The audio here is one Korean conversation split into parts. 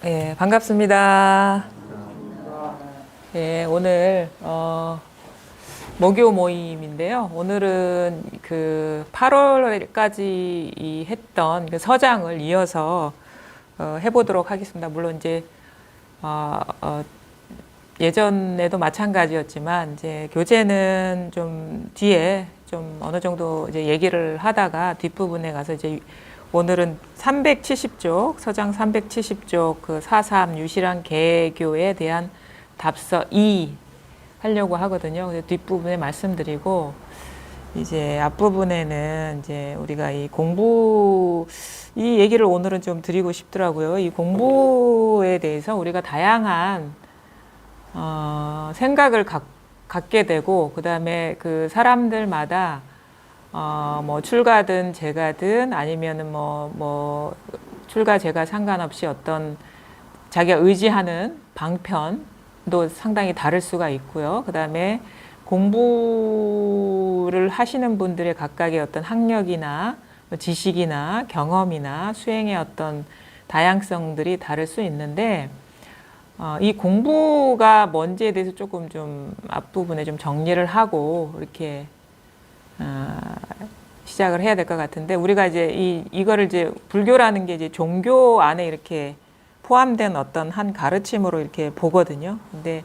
예, 반갑습니다. 예, 오늘 목요 모임인데요. 오늘은 그 8월까지 했던 그 서장을 이어서 해보도록 하겠습니다. 물론 이제 예전에도 마찬가지였지만 이제 교재는 좀 뒤에 좀 어느 정도 이제 얘기를 하다가 뒷부분에 가서 이제 오늘은 370쪽, 서장 370쪽 그 4.3 유실한 개교에 대한 답서 2 하려고 하거든요. 그래서 뒷부분에 말씀드리고 이제 앞부분에는 이제 우리가 이 얘기를 오늘은 좀 드리고 싶더라고요. 이 공부에 대해서 우리가 다양한 생각을 갖게 되고, 그 다음에 그 사람들마다 뭐 출가든 재가든 아니면은 뭐 출가 재가 상관없이 어떤 자기가 의지하는 방편도 상당히 다를 수가 있고요. 그 다음에 공부를 하시는 분들의 각각의 어떤 학력이나 지식이나 경험이나 수행의 어떤 다양성들이 다를 수 있는데, 이 공부가 뭔지에 대해서 조금 좀 앞부분에 좀 정리를 하고 이렇게 시작을 해야 될 것 같은데, 우리가 이제 이거를 이제 불교라는 게 이제 종교 안에 이렇게 포함된 어떤 한 가르침으로 이렇게 보거든요. 근데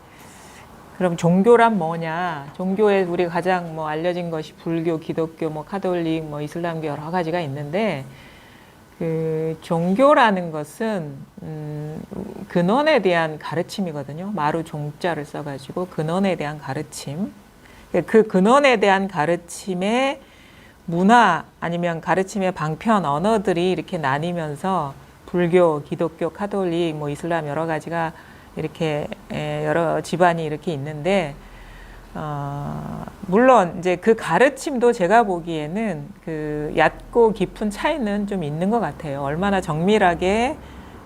그럼 종교란 뭐냐? 종교에 우리가 가장 뭐 알려진 것이 불교, 기독교, 뭐 카톨릭, 뭐 이슬람교 여러 가지가 있는데, 그 종교라는 것은 근원에 대한 가르침이거든요. 마루 종자를 써가지고 근원에 대한 가르침. 그 근원에 대한 가르침의 문화 아니면 가르침의 방편 언어들이 이렇게 나뉘면서 불교, 기독교, 카톨릭, 뭐 이슬람 여러 가지가 이렇게 여러 집안이 이렇게 있는데, 물론 이제 그 가르침도 제가 보기에는 그 얕고 깊은 차이는 좀 있는 것 같아요. 얼마나 정밀하게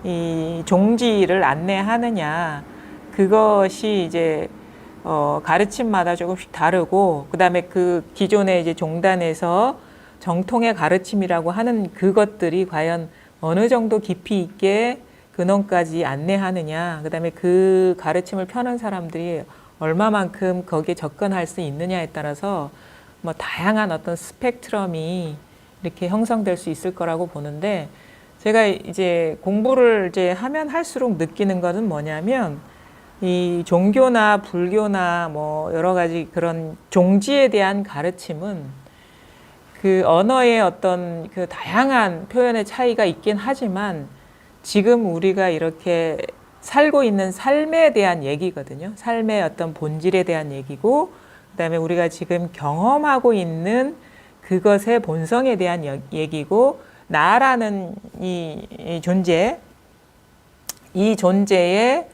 이 종지를 안내하느냐, 그것이 이제 가르침마다 조금씩 다르고, 그 다음에 그 기존의 이제 종단에서 정통의 가르침이라고 하는 그것들이 과연 어느 정도 깊이 있게 근원까지 안내하느냐, 그 다음에 그 가르침을 펴는 사람들이 얼마만큼 거기에 접근할 수 있느냐에 따라서 뭐 다양한 어떤 스펙트럼이 이렇게 형성될 수 있을 거라고 보는데, 제가 이제 공부를 이제 하면 할수록 느끼는 것은 뭐냐면, 이 종교나 불교나 뭐 여러 가지 그런 종지에 대한 가르침은 그 언어의 어떤 그 다양한 표현의 차이가 있긴 하지만 지금 우리가 이렇게 살고 있는 삶에 대한 얘기거든요. 삶의 어떤 본질에 대한 얘기고, 그다음에 우리가 지금 경험하고 있는 그것의 본성에 대한 얘기고, 나라는 이 존재, 이 존재의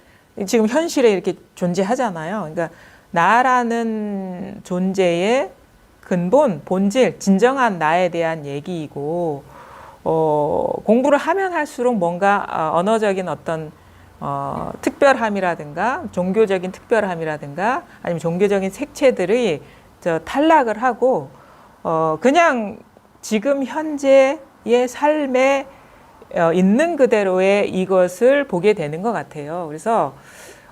지금 현실에 이렇게 존재하잖아요. 그러니까 나라는 존재의 근본, 본질, 진정한 나에 대한 얘기이고, 공부를 하면 할수록 뭔가 언어적인 어떤 특별함이라든가 종교적인 특별함이라든가 아니면 종교적인 색채들이 탈락을 하고 그냥 지금 현재의 삶에 있는 그대로의 이것을 보게 되는 것 같아요. 그래서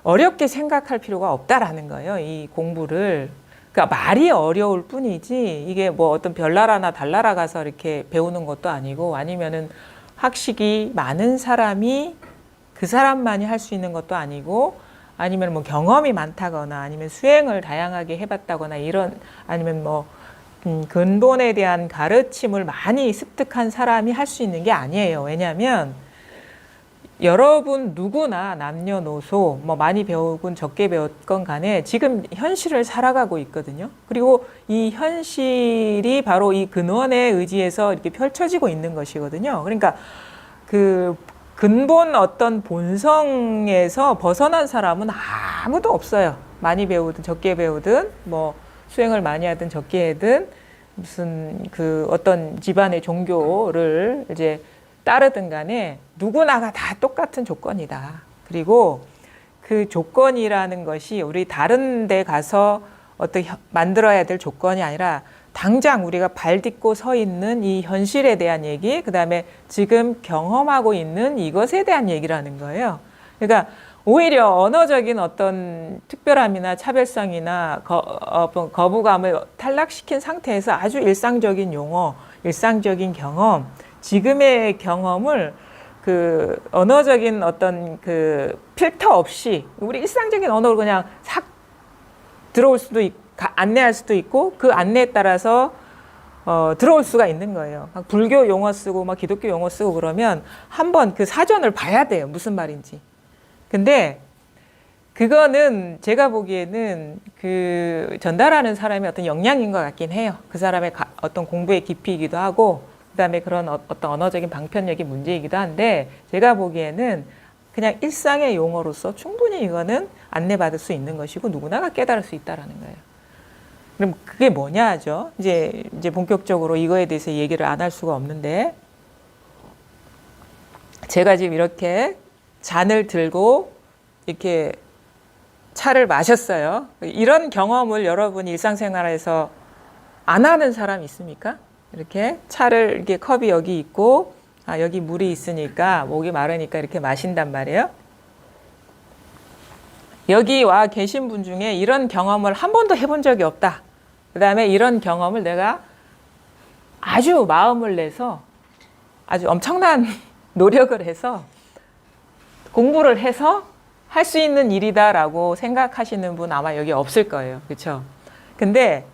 어렵게 생각할 필요가 없다라는 거예요. 이 공부를. 그러니까 말이 어려울 뿐이지 이게 뭐 어떤 별나라나 달나라 가서 이렇게 배우는 것도 아니고, 아니면은 학식이 많은 사람이 그 사람만이 할 수 있는 것도 아니고, 아니면 뭐 경험이 많다거나 아니면 수행을 다양하게 해봤다거나 이런, 아니면 뭐 근본에 대한 가르침을 많이 습득한 사람이 할 수 있는 게 아니에요. 왜냐하면 여러분 누구나 남녀노소 뭐 많이 배우건 적게 배웠건 간에 지금 현실을 살아가고 있거든요. 그리고 이 현실이 바로 이 근원의 의지에서 이렇게 펼쳐지고 있는 것이거든요. 그러니까 그 근본 어떤 본성에서 벗어난 사람은 아무도 없어요. 많이 배우든 적게 배우든 뭐 수행을 많이 하든 적게 하든 무슨 그 어떤 집안의 종교를 이제 따르든 간에 누구나가 다 똑같은 조건이다. 그리고 그 조건이라는 것이 우리 다른 데 가서 어떻게 만들어야 될 조건이 아니라 당장 우리가 발 딛고 서 있는 이 현실에 대한 얘기, 그 다음에 지금 경험하고 있는 이것에 대한 얘기라는 거예요. 그러니까 오히려 언어적인 어떤 특별함이나 차별성이나 거부감을 탈락시킨 상태에서 아주 일상적인 용어, 일상적인 경험, 지금의 경험을 그 언어적인 어떤 그 필터 없이 우리 일상적인 언어로 그냥 싹 들어올 수도 안내할 수도 있고 그 안내에 따라서 들어올 수가 있는 거예요. 막 불교 용어 쓰고 막 기독교 용어 쓰고 그러면 한번 그 사전을 봐야 돼요. 무슨 말인지. 근데 그거는 제가 보기에는 그 전달하는 사람의 어떤 역량인 것 같긴 해요. 그 사람의 어떤 공부의 깊이이기도 하고 그다음에 그런 어떤 언어적인 방편력이 문제이기도 한데 제가 보기에는 그냥 일상의 용어로서 충분히 이거는 안내받을 수 있는 것이고 누구나가 깨달을 수 있다라는 거예요. 그럼 그게 뭐냐 하죠. 이제 본격적으로 이거에 대해서 얘기를 안 할 수가 없는데 제가 지금 이렇게 잔을 들고 이렇게 차를 마셨어요. 이런 경험을 여러분 일상생활에서 안 하는 사람 있습니까? 이렇게 차를 이렇게 컵이 여기 있고 여기 물이 있으니까 목이 마르니까 이렇게 마신단 말이에요. 여기 와 계신 분 중에 이런 경험을 한 번도 해본 적이 없다. 그 다음에 이런 경험을 내가 아주 마음을 내서 아주 엄청난 노력을 해서 공부를 해서 할 수 있는 일이다라고 생각하시는 분 아마 여기 없을 거예요. 그렇죠? 근데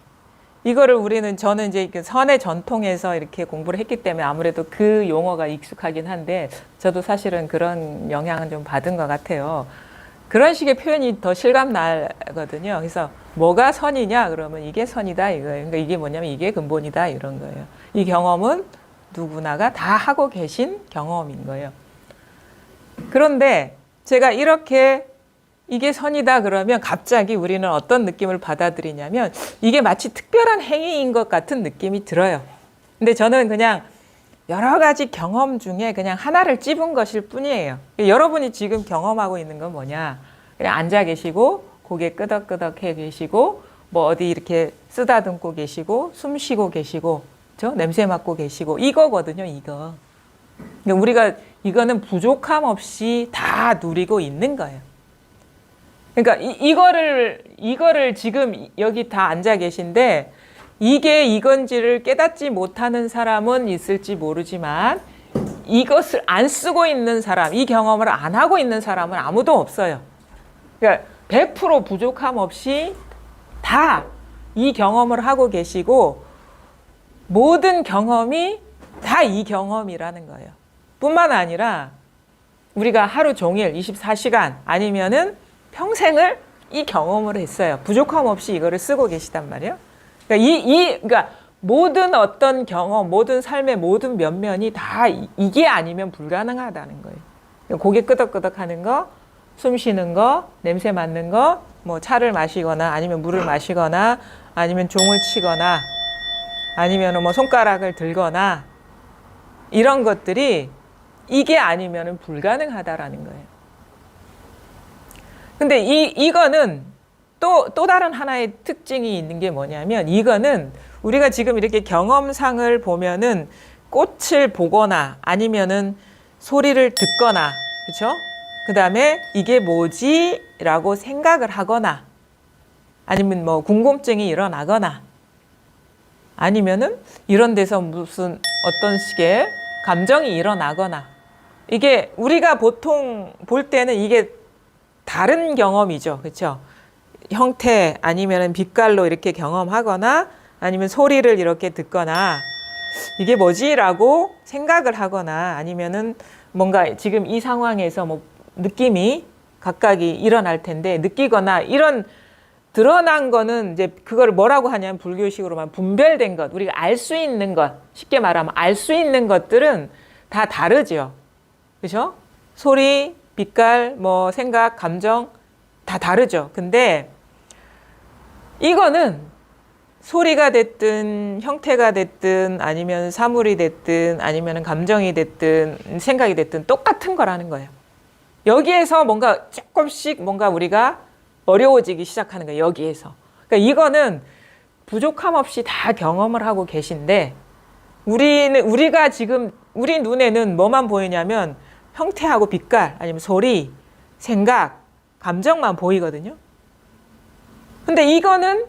이거를 저는 이제 선의 전통에서 이렇게 공부를 했기 때문에 아무래도 그 용어가 익숙하긴 한데 저도 사실은 그런 영향은 좀 받은 것 같아요. 그런 식의 표현이 더 실감 나거든요. 그래서 뭐가 선이냐 그러면 이게 선이다 이거예요. 그러니까 이게 뭐냐면 이게 근본이다 이런 거예요. 이 경험은 누구나가 다 하고 계신 경험인 거예요. 그런데 제가 이렇게 이게 선이다 그러면 갑자기 우리는 어떤 느낌을 받아들이냐면 이게 마치 특별한 행위인 것 같은 느낌이 들어요. 근데 저는 그냥 여러 가지 경험 중에 그냥 하나를 찝은 것일 뿐이에요. 여러분이 지금 경험하고 있는 건 뭐냐? 그냥 앉아 계시고 고개 끄덕끄덕 해 계시고 뭐 어디 이렇게 쓰다듬고 계시고 숨 쉬고 계시고 냄새 맡고 계시고 이거거든요. 이거. 그러니까 우리가 이거는 부족함 없이 다 누리고 있는 거예요. 그러니까 이거를 지금 여기 다 앉아 계신데 이게 이건지를 깨닫지 못하는 사람은 있을지 모르지만 이것을 안 쓰고 있는 사람, 이 경험을 안 하고 있는 사람은 아무도 없어요. 그러니까 100% 부족함 없이 다 이 경험을 하고 계시고 모든 경험이 다 이 경험이라는 거예요. 뿐만 아니라 우리가 하루 종일 24시간 아니면은 평생을 이 경험을 했어요. 부족함 없이 이거를 쓰고 계시단 말이에요. 그러니까 모든 어떤 경험, 모든 삶의 모든 면면이 다 이게 아니면 불가능하다는 거예요. 고개 끄덕끄덕 하는 거, 숨 쉬는 거, 냄새 맡는 거, 뭐 차를 마시거나 아니면 물을 마시거나 아니면 종을 치거나 아니면 뭐 손가락을 들거나 이런 것들이 이게 아니면 불가능하다라는 거예요. 근데 이거는 또 다른 하나의 특징이 있는 게 뭐냐면 이거는 우리가 지금 이렇게 경험상을 보면은 꽃을 보거나 아니면은 소리를 듣거나 그렇죠? 그 다음에 이게 뭐지? 라고 생각을 하거나 아니면 뭐 궁금증이 일어나거나 아니면은 이런 데서 무슨 어떤 식의 감정이 일어나거나 이게 우리가 보통 볼 때는 이게 다른 경험이죠. 그렇죠? 형태 아니면 빛깔로 이렇게 경험하거나 아니면 소리를 이렇게 듣거나 이게 뭐지? 라고 생각을 하거나 아니면은 뭔가 지금 이 상황에서 뭐 느낌이 각각이 일어날 텐데 느끼거나 이런 드러난 거는 이제 그걸 뭐라고 하냐면 불교식으로만 분별된 것, 우리가 알 수 있는 것, 쉽게 말하면 알 수 있는 것들은 다 다르죠. 그렇죠? 소리, 빛깔, 뭐 생각, 감정 다 다르죠. 근데 이거는 소리가 됐든 형태가 됐든 아니면 사물이 됐든 아니면 감정이 됐든 생각이 됐든 똑같은 거라는 거예요. 여기에서 뭔가 조금씩 뭔가 우리가 어려워지기 시작하는 거예요. 여기에서. 그러니까 이거는 부족함 없이 다 경험을 하고 계신데 우리가 지금 우리 눈에는 뭐만 보이냐면 형태하고 빛깔 아니면 소리 생각, 감정만 보이거든요. 근데 이거는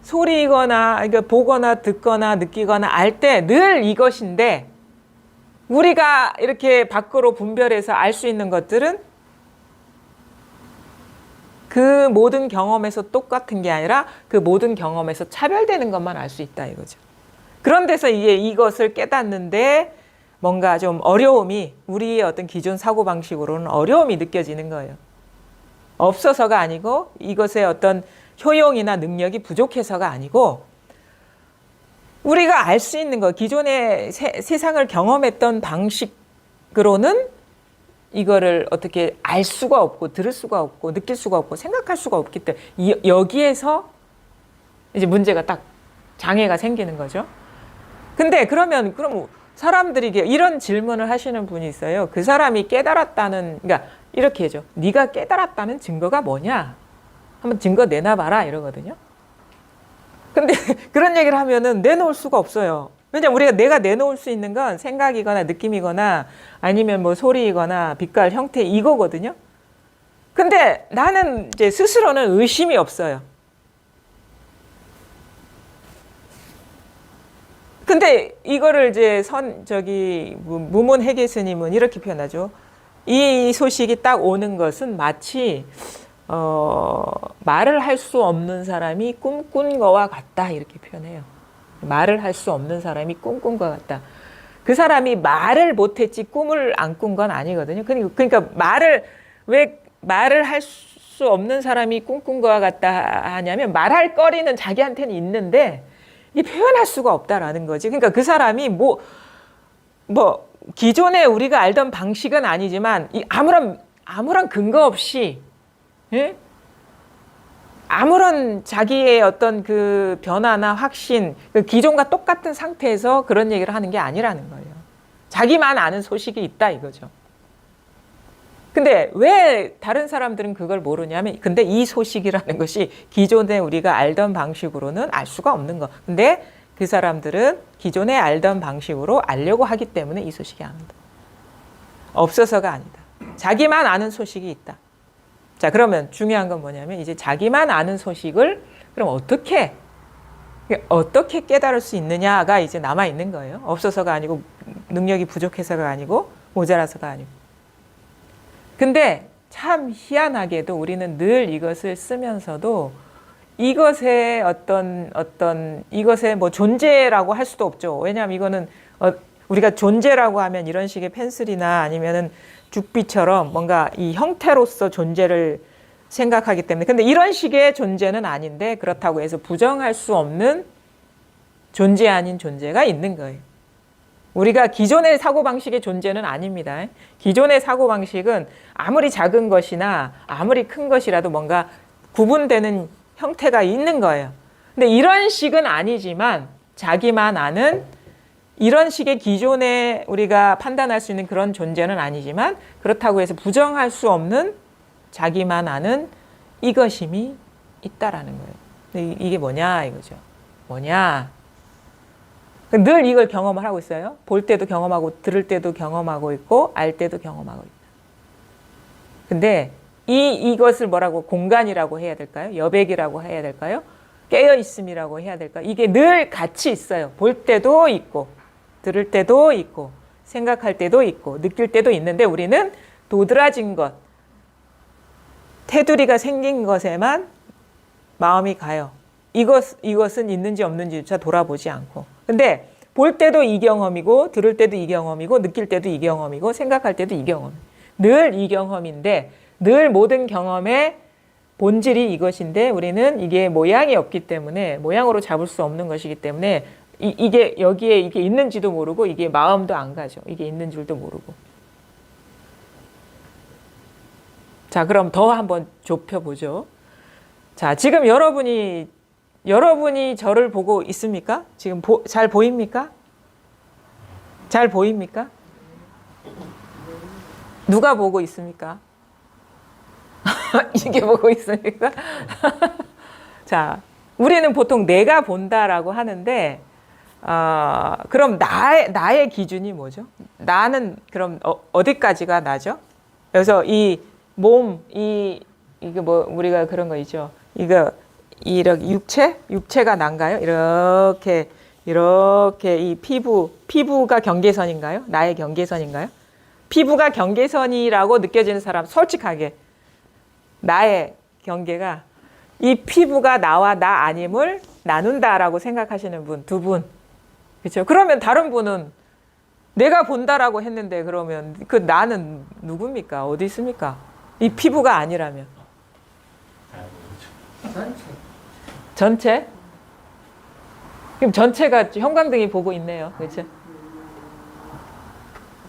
소리거나, 그러니까 보거나 듣거나 느끼거나 알 때 늘 이것인데, 우리가 이렇게 밖으로 분별해서 알 수 있는 것들은 그 모든 경험에서 똑같은 게 아니라 그 모든 경험에서 차별되는 것만 알 수 있다 이거죠. 그런 데서 이것을 깨닫는데 뭔가 좀 어려움이, 우리의 어떤 기존 사고방식으로는 어려움이 느껴지는 거예요. 없어서가 아니고 이것의 어떤 효용이나 능력이 부족해서가 아니고 우리가 알 수 있는 것, 기존의 세상을 경험했던 방식으로는 이거를 어떻게 알 수가 없고 들을 수가 없고 느낄 수가 없고 생각할 수가 없기 때문에 여기에서 이제 문제가 딱 장애가 생기는 거죠. 근데 그럼 사람들이 이런 질문을 하시는 분이 있어요. 그 사람이 깨달았다는, 그러니까 이렇게 해줘. 네가 깨달았다는 증거가 뭐냐? 한번 증거 내놔봐라 이러거든요. 근데 그런 얘기를 하면은 내놓을 수가 없어요. 왜냐면 우리가 내가 내놓을 수 있는 건 생각이거나 느낌이거나 아니면 뭐 소리이거나 빛깔, 형태 이거거든요. 근데 나는 이제 스스로는 의심이 없어요. 근데 이거를 이제 무문해계 스님은 이렇게 표현하죠. 이 소식이 딱 오는 것은 마치 말을 할 수 없는 사람이 꿈꾼 거와 같다 이렇게 표현해요. 말을 할 수 없는 사람이 꿈꾼 것 같다. 그 사람이 말을 못했지 꿈을 안 꾼 건 아니거든요. 그러니까 왜 말을 할 수 없는 사람이 꿈꾼 거와 같다 하냐면 말할 거리는 자기한테는 있는데 이게 표현할 수가 없다라는 거지. 그러니까 그 사람이 기존에 우리가 알던 방식은 아니지만 아무런 근거 없이, 예? 아무런 자기의 어떤 그 변화나 확신, 그 기존과 똑같은 상태에서 그런 얘기를 하는 게 아니라는 거예요. 자기만 아는 소식이 있다 이거죠. 근데 왜 다른 사람들은 그걸 모르냐면, 근데 이 소식이라는 것이 기존에 우리가 알던 방식으로는 알 수가 없는 거. 근데 그 사람들은 기존에 알던 방식으로 알려고 하기 때문에 이 소식이 안 온다. 없어서가 아니다. 자기만 아는 소식이 있다. 자, 그러면 중요한 건 뭐냐면 이제 자기만 아는 소식을 그럼 어떻게 깨달을 수 있느냐가 이제 남아 있는 거예요. 없어서가 아니고 능력이 부족해서가 아니고 모자라서가 아니고. 근데 참 희한하게도 우리는 늘 이것을 쓰면서도 이것의 이것의 뭐 존재라고 할 수도 없죠. 왜냐하면 이거는 우리가 존재라고 하면 이런 식의 펜슬이나 아니면은 죽비처럼 뭔가 이 형태로서 존재를 생각하기 때문에. 근데 이런 식의 존재는 아닌데 그렇다고 해서 부정할 수 없는 존재 아닌 존재가 있는 거예요. 우리가 기존의 사고방식의 존재는 아닙니다. 기존의 사고방식은 아무리 작은 것이나 아무리 큰 것이라도 뭔가 구분되는 형태가 있는 거예요. 근데 이런 식은 아니지만 자기만 아는 이런 식의 기존에 우리가 판단할 수 있는 그런 존재는 아니지만 그렇다고 해서 부정할 수 없는 자기만 아는 이것임이 있다라는 거예요. 근데 이게 뭐냐 이거죠. 뭐냐? 늘 이걸 경험을 하고 있어요. 볼 때도 경험하고 들을 때도 경험하고 있고 알 때도 경험하고 있다. 근데 이것을 뭐라고 공간이라고 해야 될까요? 여백이라고 해야 될까요? 깨어있음이라고 해야 될까요? 이게 늘 같이 있어요. 볼 때도 있고 들을 때도 있고 생각할 때도 있고 느낄 때도 있는데 우리는 도드라진 것, 테두리가 생긴 것에만 마음이 가요. 이것은 있는지 없는지조차 돌아보지 않고. 근데 볼 때도 이 경험이고 들을 때도 이 경험이고 느낄 때도 이 경험이고 생각할 때도 이 경험. 늘 이 경험인데 늘 모든 경험의 본질이 이것인데 우리는 이게 모양이 없기 때문에 모양으로 잡을 수 없는 것이기 때문에 이게 여기에 이게 있는지도 모르고 이게 마음도 안 가죠. 이게 있는 줄도 모르고. 자, 그럼 더 한번 좁혀보죠. 자, 지금 여러분이 저를 보고 있습니까? 지금 잘 보입니까? 잘 보입니까? 누가 보고 있습니까? 이게 보고 있습니까? 자, 우리는 보통 내가 본다라고 하는데, 그럼 나의 기준이 뭐죠? 나는 그럼 어디까지가 나죠? 그래서 이 몸, 이거 뭐, 우리가 그런 거 있죠. 이거, 이렇게 육체가 난가요? 이렇게 이 피부가 경계선인가요? 나의 경계선인가요? 피부가 경계선이라고 느껴지는 사람, 솔직하게. 나의 경계가 이 피부가 나와 나 아님을 나눈다라고 생각하시는 분, 두 분. 그렇죠? 그러면 다른 분은 내가 본다라고 했는데 그러면 그 나는 누굽니까? 어디 있습니까? 이 피부가 아니라면. 전체? 그럼 전체가 형광등이 보고 있네요. 그렇죠?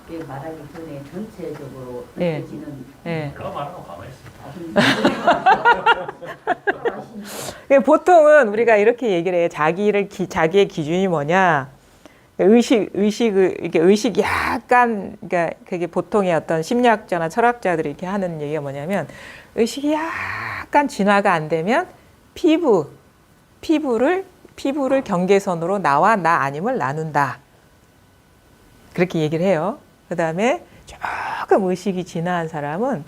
그게 말하기 전에 전체적으로 예. 느껴지는 예. 그런 말은 가만히 있어. 보통은 우리가 이렇게 얘기를 해요. 자기의 기준이 뭐냐? 의식이 약간, 그러니까 그게 보통의 어떤 심리학자나 철학자들이 이렇게 하는 얘기가 뭐냐면, 의식이 약간 진화가 안 되면 피부를 경계선으로 나와 나 아님을 나눈다. 그렇게 얘기를 해요. 그 다음에 조금 의식이 진화한 사람은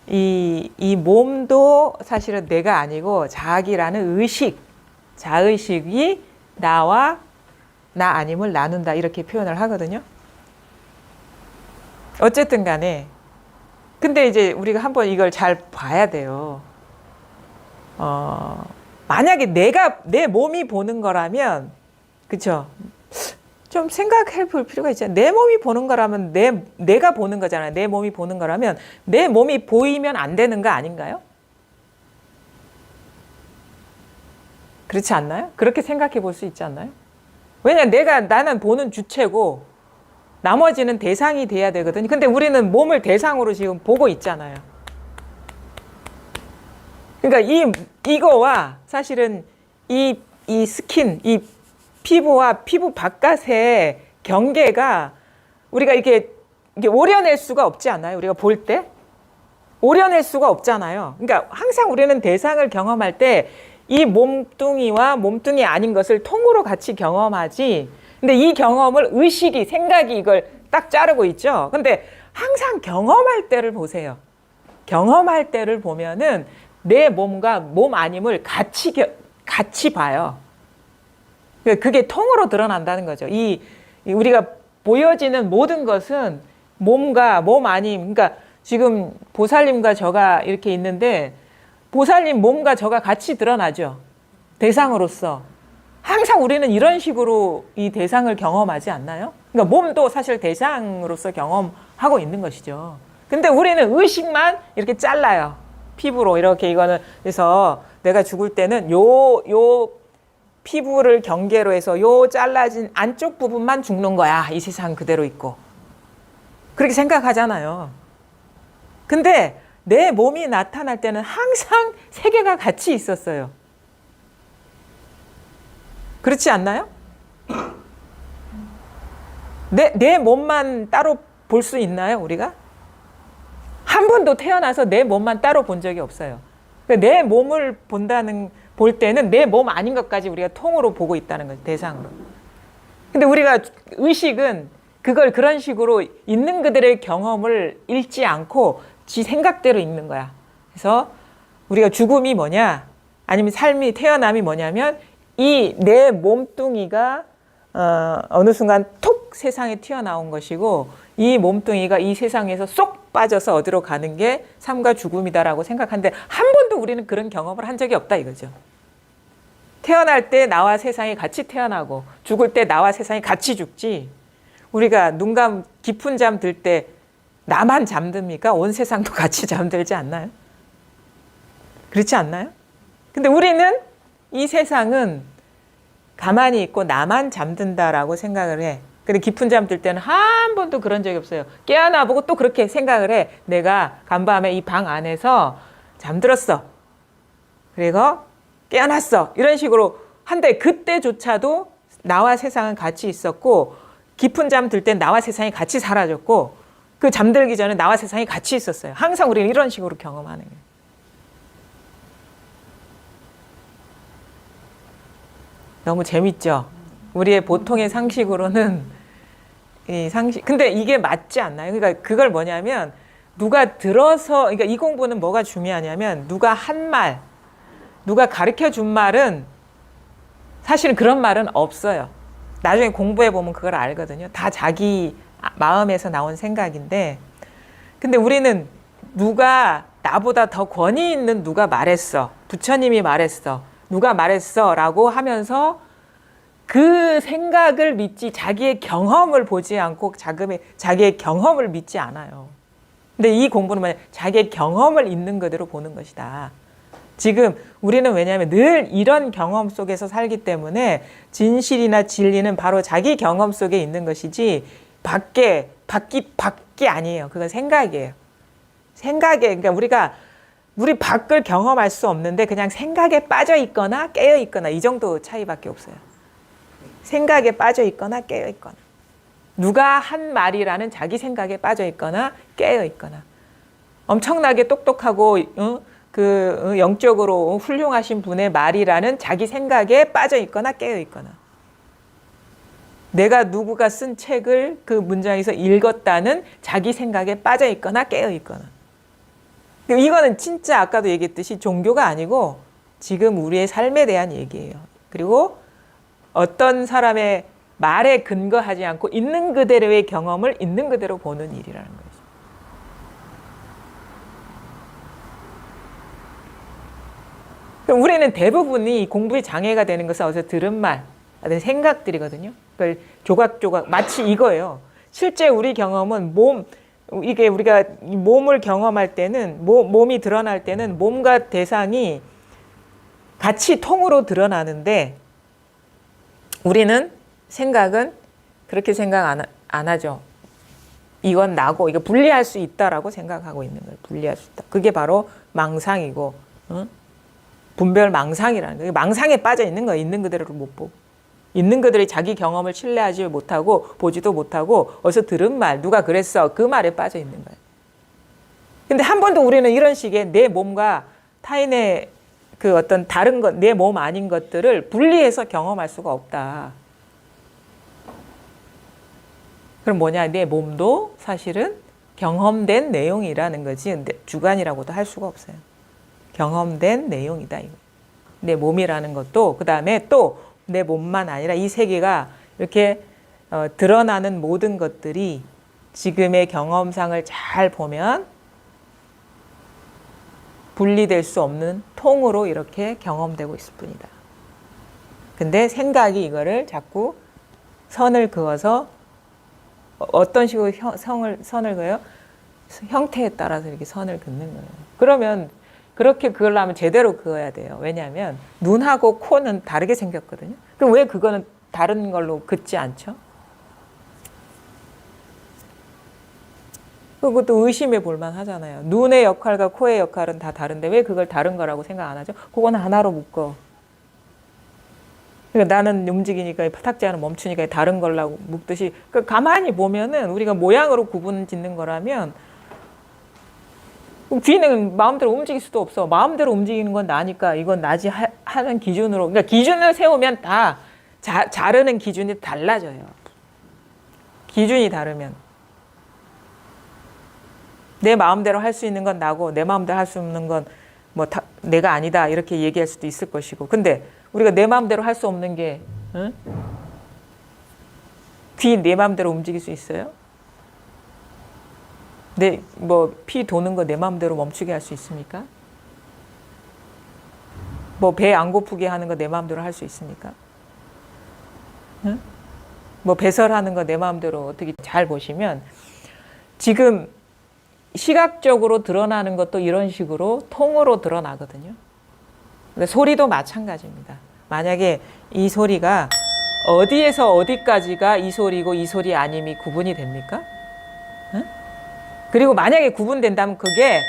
이 몸도 사실은 내가 아니고 자기라는 자의식이 나와 나 아님을 나눈다. 이렇게 표현을 하거든요. 어쨌든 간에. 근데 이제 우리가 한번 이걸 잘 봐야 돼요. 만약에 내 몸이 보는 거라면, 그쵸? 좀 생각해 볼 필요가 있잖아요. 내 몸이 보는 거라면 내가 보는 거잖아요. 내 몸이 보는 거라면 내 몸이 보이면 안 되는 거 아닌가요? 그렇지 않나요? 그렇게 생각해 볼 수 있지 않나요? 왜냐면 나는 보는 주체고 나머지는 대상이 돼야 되거든요. 근데 우리는 몸을 대상으로 지금 보고 있잖아요. 그러니까 이거와 사실은 이 스킨, 이 피부와 피부 바깥의 경계가 우리가 이게 오려낼 수가 없지 않아요? 우리가 볼 때? 오려낼 수가 없잖아요. 그러니까 항상 우리는 대상을 경험할 때 이 몸뚱이와 몸뚱이 아닌 것을 통으로 같이 경험하지. 근데 이 경험을 생각이 이걸 딱 자르고 있죠. 근데 항상 경험할 때를 보세요. 경험할 때를 보면은 내 몸과 몸 아님을 같이 봐요. 그게 통으로 드러난다는 거죠. 우리가 보여지는 모든 것은 몸과 몸 아님, 그러니까 지금 보살님과 저가 이렇게 있는데 보살님 몸과 저가 같이 드러나죠. 대상으로서. 항상 우리는 이런 식으로 이 대상을 경험하지 않나요? 그러니까 몸도 사실 대상으로서 경험하고 있는 것이죠. 근데 우리는 의식만 이렇게 잘라요. 피부로 이렇게 이거는. 그래서 내가 죽을 때는 요 피부를 경계로 해서 요 잘라진 안쪽 부분만 죽는 거야. 이 세상 그대로 있고. 그렇게 생각하잖아요. 근데 내 몸이 나타날 때는 항상 세 개가 같이 있었어요. 그렇지 않나요? 내 몸만 따로 볼 수 있나요, 우리가? 한 번도 태어나서 내 몸만 따로 본 적이 없어요. 내 몸을 볼 때는 내 몸 아닌 것까지 우리가 통으로 보고 있다는 거죠, 대상으로. 근데 우리가 의식은 그걸 그런 식으로 있는 그들의 경험을 잃지 않고 지 생각대로 읽는 거야. 그래서 우리가 죽음이 뭐냐, 아니면 삶이 태어남이 뭐냐면 이 내 몸뚱이가 어느 순간 톡 세상에 튀어나온 것이고 이 몸뚱이가 이 세상에서 쏙 빠져서 어디로 가는 게 삶과 죽음이다라고 생각하는데 한 번도 우리는 그런 경험을 한 적이 없다 이거죠. 태어날 때 나와 세상이 같이 태어나고 죽을 때 나와 세상이 같이 죽지. 우리가 깊은 잠 들 때 나만 잠듭니까? 온 세상도 같이 잠들지 않나요? 그렇지 않나요? 근데 우리는 이 세상은 가만히 있고 나만 잠든다라고 생각을 해. 근데 깊은 잠 들 때는 한 번도 그런 적이 없어요. 깨어나 보고 또 그렇게 생각을 해. 내가 간밤에 이 방 안에서 잠들었어. 그리고 깨어났어. 이런 식으로 한데 그때조차도 나와 세상은 같이 있었고 깊은 잠 들 땐 나와 세상이 같이 사라졌고 그 잠들기 전에 나와 세상이 같이 있었어요. 항상 우리는 이런 식으로 경험하는 거예요. 너무 재밌죠? 우리의 보통의 상식으로는 근데 이게 맞지 않나요? 그러니까 그걸 뭐냐면 누가 들어서, 그러니까 이 공부는 뭐가 중요하냐면 누가 한 말, 누가 가르쳐 준 말은 사실은 그런 말은 없어요. 나중에 공부해 보면 그걸 알거든요. 다 자기 마음에서 나온 생각인데, 근데 우리는 누가 나보다 더 권위 있는 누가 말했어, 부처님이 말했어, 누가 말했어 라고 하면서 그 생각을 믿지, 자기의 경험을 보지 않고 자기의 경험을 믿지 않아요. 근데 이 공부는 뭐냐, 자기의 경험을 있는 그대로 보는 것이다. 지금 우리는 왜냐하면 늘 이런 경험 속에서 살기 때문에 진실이나 진리는 바로 자기 경험 속에 있는 것이지 밖에 아니에요. 그건 생각이에요. 그러니까 우리 밖을 경험할 수 없는데 그냥 생각에 빠져 있거나 깨어 있거나 이 정도 차이밖에 없어요. 생각에 빠져 있거나 깨어 있거나, 누가 한 말이라는 자기 생각에 빠져 있거나 깨어 있거나, 엄청나게 똑똑하고 영적으로 훌륭하신 분의 말이라는 자기 생각에 빠져 있거나 깨어 있거나, 내가 누구가 쓴 책을 그 문장에서 읽었다는 자기 생각에 빠져 있거나 깨어 있거나. 이거는 진짜 아까도 얘기했듯이 종교가 아니고 지금 우리의 삶에 대한 얘기예요. 그리고 어떤 사람의 말에 근거하지 않고 있는 그대로의 경험을 있는 그대로 보는 일이라는 거죠. 그럼 우리는 대부분이 공부의 장애가 되는 것은 어디서 들은 말, 생각들이거든요. 그걸 조각조각, 마치 이거예요. 실제 우리 경험은 이게 우리가 몸을 경험할 때는, 몸이 드러날 때는 몸과 대상이 같이 통으로 드러나는데, 우리는 생각은 그렇게 생각 안 하죠. 이건 나고, 이거 분리할 수 있다라고 생각하고 있는 거예요. 분리할 수 있다. 그게 바로 망상이고, 분별 망상이라는 거예요. 망상에 빠져 있는 거예요. 있는 그대로를 못 보고. 있는 그들이 자기 경험을 신뢰하지 못하고 보지도 못하고 어디서 들은 말, 누가 그랬어, 그 말에 빠져 있는 거예요. 근데 한 번도 우리는 이런 식의 내 몸과 타인의 그 어떤 다른 것, 내 몸 아닌 것들을 분리해서 경험할 수가 없다. 그럼 뭐냐, 내 몸도 사실은 경험된 내용이라는 거지 주관이라고도 할 수가 없어요. 경험된 내용이다 이거. 내 몸이라는 것도, 그 다음에 또 내 몸만 아니라 이 세계가 이렇게 드러나는 모든 것들이 지금의 경험상을 잘 보면 분리될 수 없는 통으로 이렇게 경험되고 있을 뿐이다. 근데 생각이 이거를 자꾸 선을 그어서 어떤 식으로 선을 그어요? 형태에 따라서 이렇게 선을 긋는 거예요. 그러면 그렇게 그으려면 제대로 그어야 돼요. 왜냐하면 눈하고 코는 다르게 생겼거든요. 그럼 왜 그거는 다른 걸로 긋지 않죠? 그것도 의심해 볼 만하잖아요. 눈의 역할과 코의 역할은 다 다른데 왜 그걸 다른 거라고 생각 안 하죠? 그거는 하나로 묶어. 그러니까 나는 움직이니까 탁자는 멈추니까 다른 걸로 묶듯이, 그러니까 가만히 보면은 우리가 모양으로 구분 짓는 거라면 귀는 마음대로 움직일 수도 없어. 마음대로 움직이는 건 나니까 이건 나지 하는 기준으로, 그러니까 기준을 세우면 다 자르는 기준이 달라져요. 기준이 다르면 내 마음대로 할 수 있는 건 나고 내 마음대로 할 수 없는 건 뭐 내가 아니다 이렇게 얘기할 수도 있을 것이고, 근데 우리가 내 마음대로 할 수 없는 게 귀 내 마음대로 움직일 수 있어요? 피 도는 거 내 마음대로 멈추게 할 수 있습니까? 배 안 고프게 하는 거 내 마음대로 할 수 있습니까? 배설하는 거 내 마음대로 어떻게, 잘 보시면 지금 시각적으로 드러나는 것도 이런 식으로 통으로 드러나거든요. 근데 소리도 마찬가지입니다. 만약에 이 소리가 어디에서 어디까지가 이 소리고 이 소리 아님이 구분이 됩니까? 그리고 만약에 구분된다면 그게,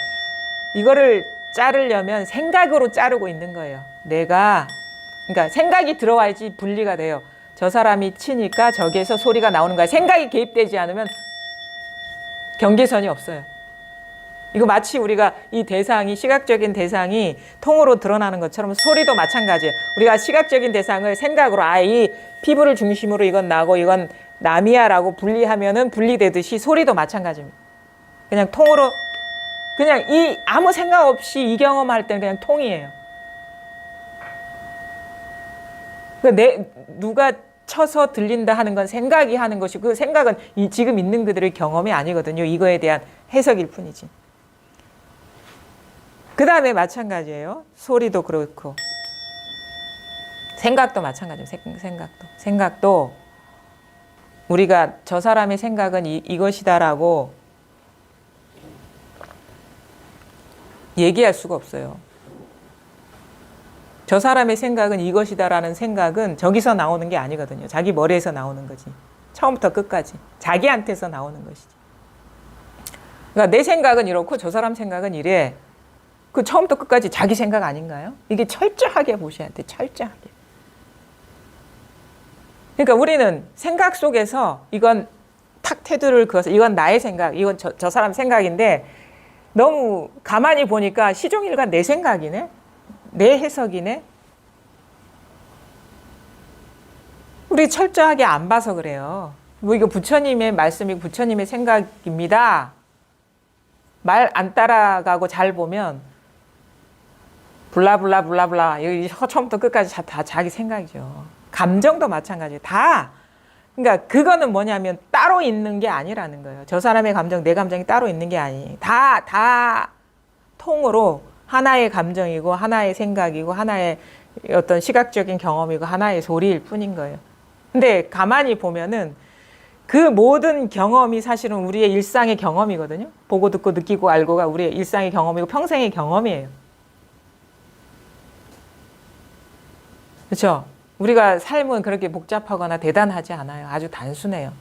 이거를 자르려면 생각으로 자르고 있는 거예요. 그러니까 생각이 들어와야지 분리가 돼요. 저 사람이 치니까 저기에서 소리가 나오는 거야. 생각이 개입되지 않으면 경계선이 없어요. 이거 마치 우리가 이 대상이, 시각적인 대상이 통으로 드러나는 것처럼 소리도 마찬가지예요. 우리가 시각적인 대상을 생각으로, 이 피부를 중심으로 이건 나고 이건 남이야 라고 분리하면은 분리되듯이 소리도 마찬가지입니다. 그냥 통으로 그냥 아무 생각 없이 이 경험할 때는 그냥 통이에요. 누가 쳐서 들린다 하는 건 생각이 하는 것이고 그 생각은 지금 있는 그들의 경험이 아니거든요. 이거에 대한 해석일 뿐이지. 그 다음에 마찬가지예요. 소리도 그렇고 생각도 마찬가지예요. 생각도 우리가 저 사람의 생각은 이것이다라고 얘기할 수가 없어요. 저 사람의 생각은 이것이다라는 생각은 저기서 나오는 게 아니거든요. 자기 머리에서 나오는 거지. 처음부터 끝까지. 자기한테서 나오는 것이지. 그러니까 내 생각은 이렇고 저 사람 생각은 이래. 그 처음부터 끝까지 자기 생각 아닌가요? 이게 철저하게 보셔야 돼. 철저하게. 그러니까 우리는 생각 속에서 이건 탁 테두리를 그어서 이건 나의 생각, 이건 저 사람 생각인데 너무 가만히 보니까 시종일관 내 생각이네? 내 해석이네? 우리 철저하게 안 봐서 그래요. 뭐 이거 부처님의 말씀이고 부처님의 생각입니다. 말 안 따라가고 잘 보면 블라블라 여기 처음부터 끝까지 다 자기 생각이죠. 감정도 마찬가지예요. 다. 그러니까 그거는 뭐냐면 따로 있는 게 아니라는 거예요. 저 사람의 감정, 내 감정이 따로 있는 게 아니에요. 다 통으로 하나의 감정이고 하나의 생각이고 하나의 어떤 시각적인 경험이고 하나의 소리일 뿐인 거예요. 근데 가만히 보면은 그 모든 경험이 사실은 우리의 일상의 경험이거든요. 보고 듣고 느끼고 알고가 우리의 일상의 경험이고 평생의 경험이에요. 그렇죠? 우리가 삶은 그렇게 복잡하거나 대단하지 않아요. 아주 단순해요.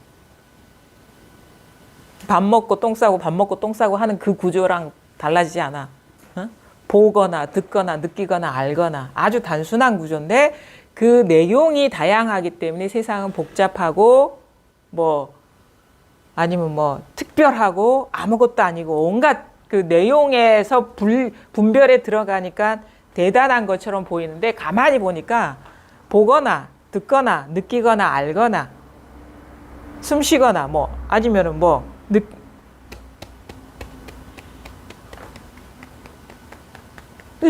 밥 먹고 똥 싸고 밥 먹고 똥 싸고 하는 그 구조랑 달라지지 않아. 어? 보거나 듣거나 느끼거나 알거나 아주 단순한 구조인데 그 내용이 다양하기 때문에 세상은 복잡하고 뭐 아니면 뭐 특별하고 아무것도 아니고 온갖 그 내용에서 분별에 들어가니까 대단한 것처럼 보이는데 가만히 보니까 보거나 듣거나 느끼거나 알거나 숨쉬거나 뭐 아니면은 뭐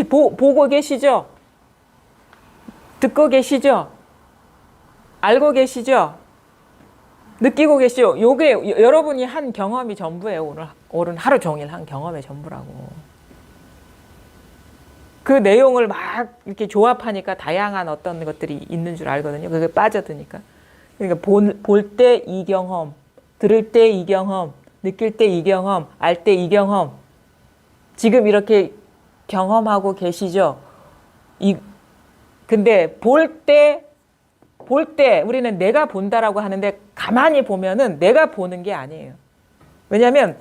보고 계시죠? 듣고 계시죠? 알고 계시죠? 느끼고 계시죠? 요게 여러분이 한 경험이 전부예요. 오늘 하루 종일 한 경험의 전부라고. 그 내용을 막 이렇게 조합하니까 다양한 어떤 것들이 있는 줄 알거든요. 그게 빠져드니까. 그러니까 볼 때 이 경험, 들을 때 이 경험, 느낄 때 이 경험, 알 때 이 경험. 지금 이렇게 경험하고 계시죠? 근데 볼 때 우리는 내가 본다라고 하는데 가만히 보면은 내가 보는 게 아니에요. 왜냐하면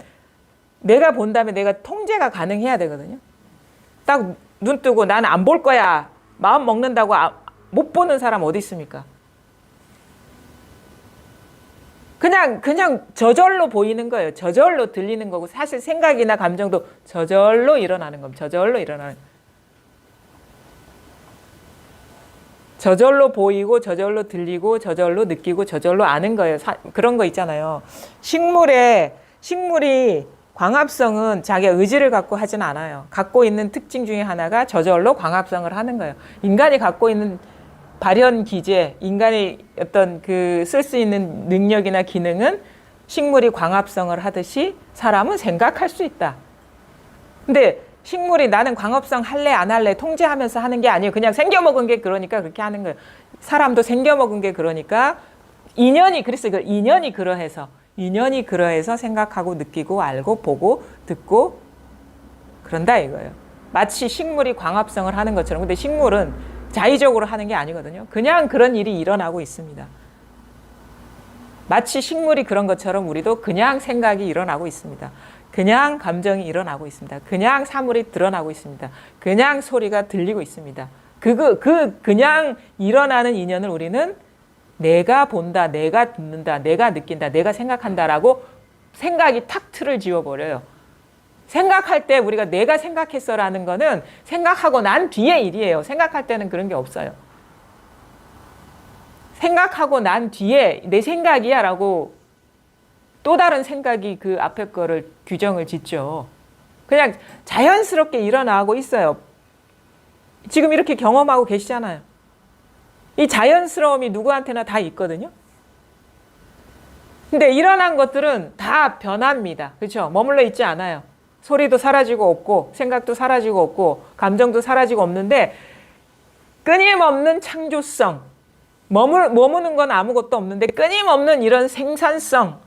내가 본다면 내가 통제가 가능해야 되거든요. 딱 눈 뜨고 나는 안 볼 거야. 마음 먹는다고 못 보는 사람 어디 있습니까? 그냥 저절로 보이는 거예요. 저절로 들리는 거고 사실 생각이나 감정도 저절로 일어나는 겁니다. 저절로 보이고 저절로 들리고 저절로 느끼고 저절로 아는 거예요. 그런 거 있잖아요. 식물이 광합성은 자기가 의지를 갖고 하진 않아요. 갖고 있는 특징 중에 하나가 저절로 광합성을 하는 거예요. 인간이 갖고 있는 발현 기제, 인간의 어떤 그 쓸 수 있는 능력이나 기능은 식물이 광합성을 하듯이 사람은 생각할 수 있다. 근데 식물이 나는 광합성 할래 안 할래 통제하면서 하는 게 아니에요. 그냥 생겨먹은 게 그러니까 그렇게 하는 거예요. 사람도 생겨먹은 게 그러니까 인연이 그러해서 생각하고 느끼고 알고 보고 듣고 그런다 이거예요. 마치 식물이 광합성을 하는 것처럼. 근데 식물은 자의적으로 하는 게 아니거든요. 그냥 그런 일이 일어나고 있습니다. 마치 식물이 그런 것처럼 우리도 그냥 생각이 일어나고 있습니다. 그냥 감정이 일어나고 있습니다. 그냥 사물이 드러나고 있습니다. 그냥 소리가 들리고 있습니다. 그냥 일어나는 인연을 우리는 내가 본다, 내가 듣는다, 내가 느낀다, 내가 생각한다라고 생각이 탁 틀을 지워버려요. 생각할 때 우리가 내가 생각했어라는 거는 생각하고 난 뒤에 일이에요. 생각할 때는 그런 게 없어요. 생각하고 난 뒤에 내 생각이야 라고 또 다른 생각이 그 앞에 거를 규정을 짓죠. 그냥 자연스럽게 일어나고 있어요. 지금 이렇게 경험하고 계시잖아요. 이 자연스러움이 누구한테나 다 있거든요. 근데 일어난 것들은 다 변합니다. 그렇죠? 머물러 있지 않아요. 소리도 사라지고 없고 생각도 사라지고 없고 감정도 사라지고 없는데 끊임없는 창조성, 머무는 건 아무것도 없는데 끊임없는 이런 생산성,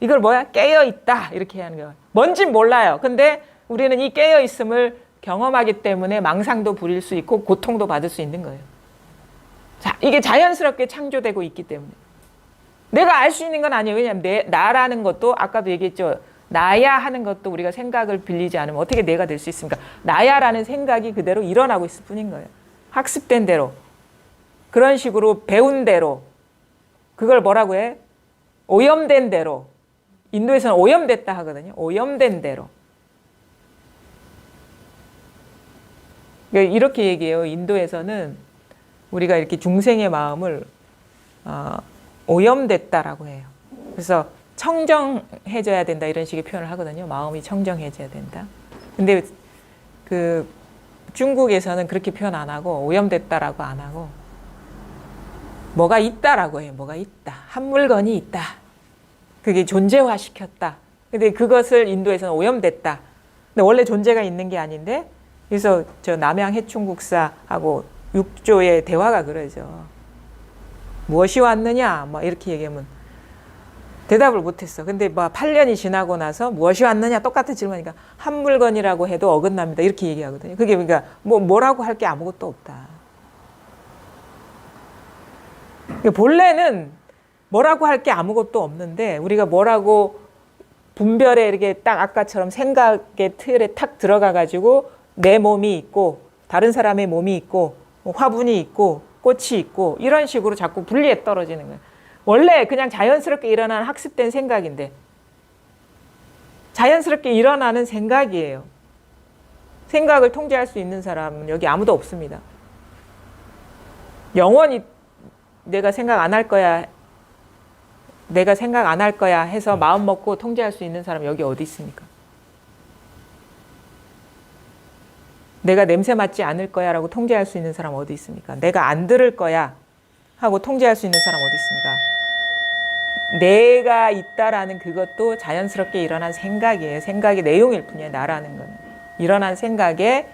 이걸 뭐야? 깨어있다 이렇게 하는 거예요. 뭔진 몰라요. 근데 우리는 이 깨어있음을 경험하기 때문에 망상도 부릴 수 있고 고통도 받을 수 있는 거예요. 자, 이게 자연스럽게 창조되고 있기 때문에 내가 알 수 있는 건 아니에요. 왜냐하면 나라는 것도 아까도 얘기했죠. 나야 하는 것도 우리가 생각을 빌리지 않으면 어떻게 내가 될 수 있습니까? 나야라는 생각이 그대로 일어나고 있을 뿐인 거예요. 학습된 대로, 그런 식으로 배운 대로, 그걸 뭐라고 해? 오염된 대로. 인도에서는 오염됐다 하거든요. 오염된 대로. 이렇게 얘기해요. 인도에서는 우리가 이렇게 중생의 마음을 오염됐다라고 해요. 그래서 청정해져야 된다 이런 식의 표현을 하거든요. 마음이 청정해져야 된다. 근데 그 중국에서는 그렇게 표현 안 하고 오염됐다라고 안 하고 뭐가 있다라고 해요. 뭐가 있다. 한 물건이 있다. 그게 존재화시켰다. 근데 그것을 인도에서는 오염됐다. 근데 원래 존재가 있는 게 아닌데 그래서 저 남양 해충국사하고 육조의 대화가 그러죠. 무엇이 왔느냐? 뭐 이렇게 얘기하면 대답을 못했어. 근데 뭐 8년이 지나고 나서 무엇이 왔느냐? 똑같은 질문이니까 한 물건이라고 해도 어긋납니다. 이렇게 얘기하거든요. 그게 그러니까 뭐라고 할 게 아무것도 없다. 본래는 뭐라고 할 게 아무것도 없는데 우리가 뭐라고 분별에 이렇게 딱 아까처럼 생각의 틀에 탁 들어가 가지고 내 몸이 있고 다른 사람의 몸이 있고 화분이 있고 꽃이 있고 이런 식으로 자꾸 분리해 떨어지는 거예요. 원래 그냥 자연스럽게 일어나는 학습된 생각인데 자연스럽게 일어나는 생각이에요. 생각을 통제할 수 있는 사람은 여기 아무도 없습니다. 영원히 내가 생각 안 할 거야 해서 마음 먹고 통제할 수 있는 사람 여기 어디 있습니까? 내가 냄새 맡지 않을 거야 라고 통제할 수 있는 사람 어디 있습니까? 내가 안 들을 거야 하고 통제할 수 있는 사람 어디 있습니까? 내가 있다라는 그것도 자연스럽게 일어난 생각이에요. 생각의 내용일 뿐이에요. 나라는 거는. 일어난 생각의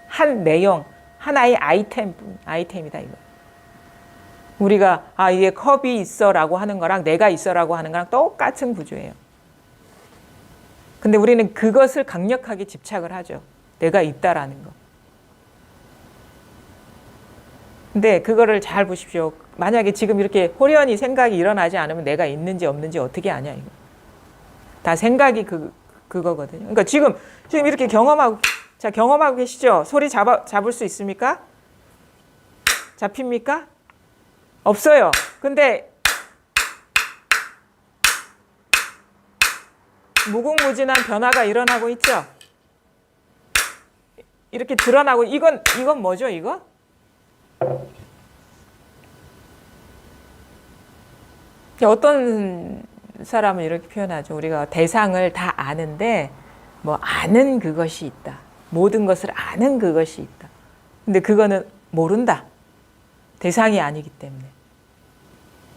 한 내용, 하나의 아이템이다 이거. 우리가 이게 컵이 있어라고 하는 거랑 내가 있어라고 하는 거랑 똑같은 구조예요. 근데 우리는 그것을 강력하게 집착을 하죠. 내가 있다라는 거. 근데 그거를 잘 보십시오. 만약에 지금 이렇게 호련히 생각이 일어나지 않으면 내가 있는지 없는지 어떻게 아냐 이거. 다 생각이 그거거든요. 그러니까 지금 이렇게 경험하고 계시죠? 소리 잡을 수 있습니까? 잡힙니까? 없어요. 근데 무궁무진한 변화가 일어나고 있죠? 이렇게 드러나고 이건 뭐죠, 이거? 어떤 사람은 이렇게 표현하죠. 우리가 대상을 다 아는데 뭐 아는 그것이 있다. 모든 것을 아는 그것이 있다. 근데 그거는 모른다. 대상이 아니기 때문에.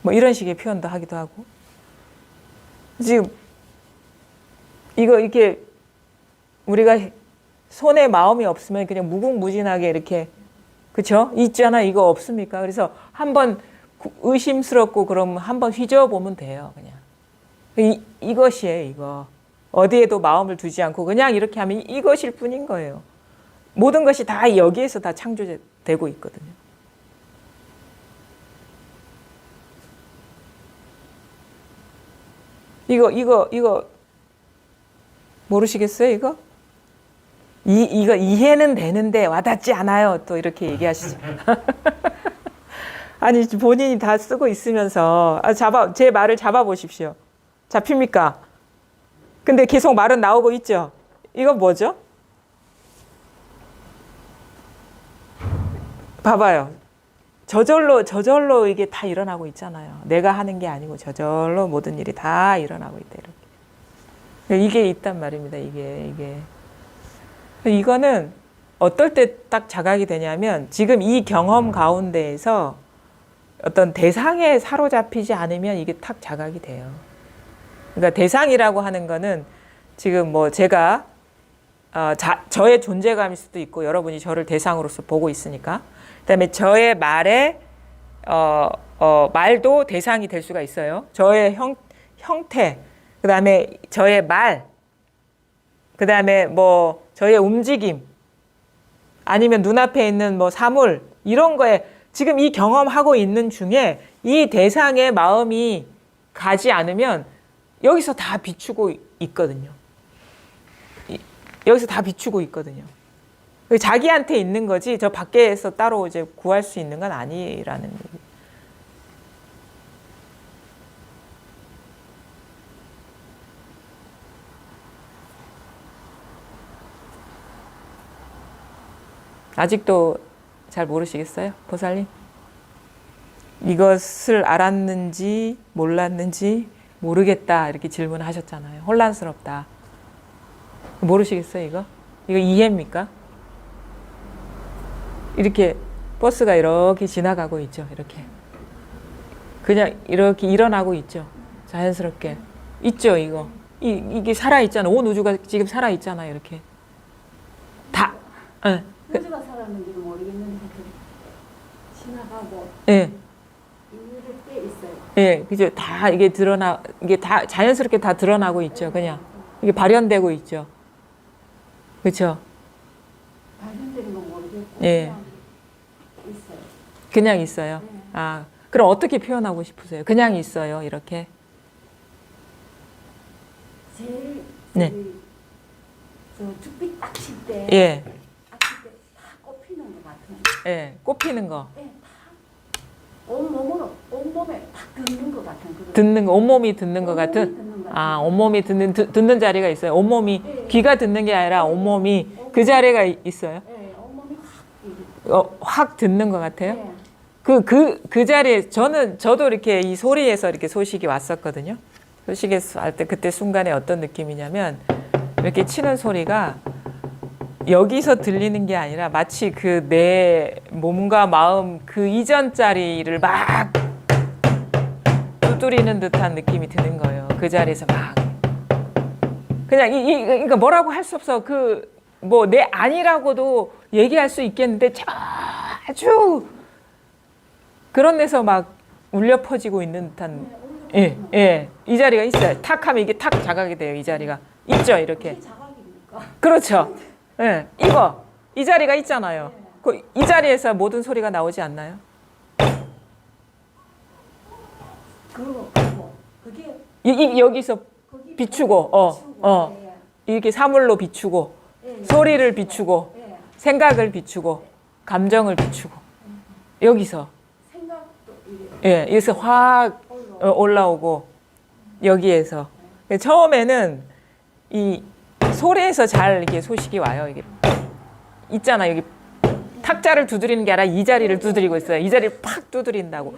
뭐 이런 식의 표현도 하기도 하고. 지금 이렇게 우리가 손에 마음이 없으면 그냥 무궁무진하게 이렇게 그렇죠? 있잖아 이거 없습니까? 그래서 한번 의심스럽고 그러면 한번 휘저어보면 돼요. 그냥 이것이에요. 이거 어디에도 마음을 두지 않고 그냥 이렇게 하면 이것일 뿐인 거예요. 모든 것이 다 여기에서 다 창조되고 있거든요. 이거 모르시겠어요? 이거 이해는 되는데 와닿지 않아요. 또 이렇게 얘기하시죠. 아니 본인이 다 쓰고 있으면서 제 말을 잡아보십시오. 잡힙니까? 근데 계속 말은 나오고 있죠. 이건 뭐죠? 봐봐요. 저절로 이게 다 일어나고 있잖아요. 내가 하는 게 아니고 저절로 모든 일이 다 일어나고 있다. 이렇게. 이게 있단 말입니다. 이게. 이거는 어떨 때 딱 자각이 되냐면 지금 이 경험 가운데에서 어떤 대상에 사로잡히지 않으면 이게 탁 자각이 돼요. 그러니까 대상이라고 하는 거는 지금 뭐 제가 저의 존재감일 수도 있고 여러분이 저를 대상으로서 보고 있으니까 그다음에 저의 말에 말도 대상이 될 수가 있어요. 저의 형태, 그다음에 저의 말, 그다음에 뭐 저의 움직임, 아니면 눈앞에 있는 뭐 사물 이런 거에 지금 이 경험하고 있는 중에 이 대상의 마음이 가지 않으면 여기서 다 비추고 있거든요. 여기서 다 비추고 있거든요. 자기한테 있는 거지 저 밖에서 따로 이제 구할 수 있는 건 아니라는 얘기. 아직도 잘 모르시겠어요? 보살님? 이것을 알았는지 몰랐는지 모르겠다 이렇게 질문하셨잖아요. 혼란스럽다. 모르시겠어요, 이거? 이거 이해입니까? 이렇게 버스가 이렇게 지나가고 있죠. 이렇게. 그냥 이렇게 일어나고 있죠. 자연스럽게. 있죠, 이거. 이게 살아있잖아. 온 우주가 지금 살아있잖아요, 이렇게. 다. 우주가 살았는지는 모르겠는데 지나가고 예. 이럴 때 있어요. 예, 그죠. 다 이게 이게 다 자연스럽게 다 드러나고 있죠. 그냥. 이게 발현되고 있죠. 그렇죠. 발견되는 건 모르겠고 예. 그냥 있어요. 그냥 있어요. 네. 아, 그럼 어떻게 표현하고 싶으세요? 그냥 있어요, 이렇게. 제일 네. 저 죽빛 딱 칠 때 예, 다 꼽히는 것 같은. 예, 꼽히는 거. 예, 온몸에 딱 듣는 것 같은 그런. 듣는 거, 온몸이 듣는 것 같은. 듣는 것 아, 온몸이 듣는 자리가 있어요. 온몸이 예. 귀가 듣는 게 아니라 온몸이 그 자리가 있어요. 예, 온몸이 확. 확 듣는 것 같아요. 예. 그 자리에 저도 이렇게 이 소리에서 이렇게 소식이 왔었거든요. 소식에서 할 때 그때 순간에 어떤 느낌이냐면 이렇게 치는 소리가 여기서 들리는 게 아니라 마치 그 내 몸과 마음 그 이전 자리를 막 두드리는 듯한 느낌이 드는 거예요. 그 자리에서 막 그냥 그러니까 뭐라고 할 수 없어. 그 뭐 내 아니라고도 얘기할 수 있겠는데 아주 그런 데서 막 울려 퍼지고 있는 듯한 예. 이 자리가 있어요. 탁 하면 이게 탁 자각이 돼요. 이 자리가 있죠. 이렇게. 이게 자각입니까? 그렇죠. 예. 이 자리가 있잖아요. 이 자리에서 모든 소리가 나오지 않나요? 그리고 그게 여기서 거기 비추고 이렇게 사물로 비추고 예, 소리를 비추고 예. 생각을 비추고 감정을 비추고 여기서 생각도 이게 여기서 확 올라오고 여기에서 처음에는 이 소리에서 잘 이게 소식이 와요. 이게 있잖아. 여기 탁자를 두드리는 게 아니라 이 자리를 두드리고 있어요. 이 자리를 팍 두드린다고.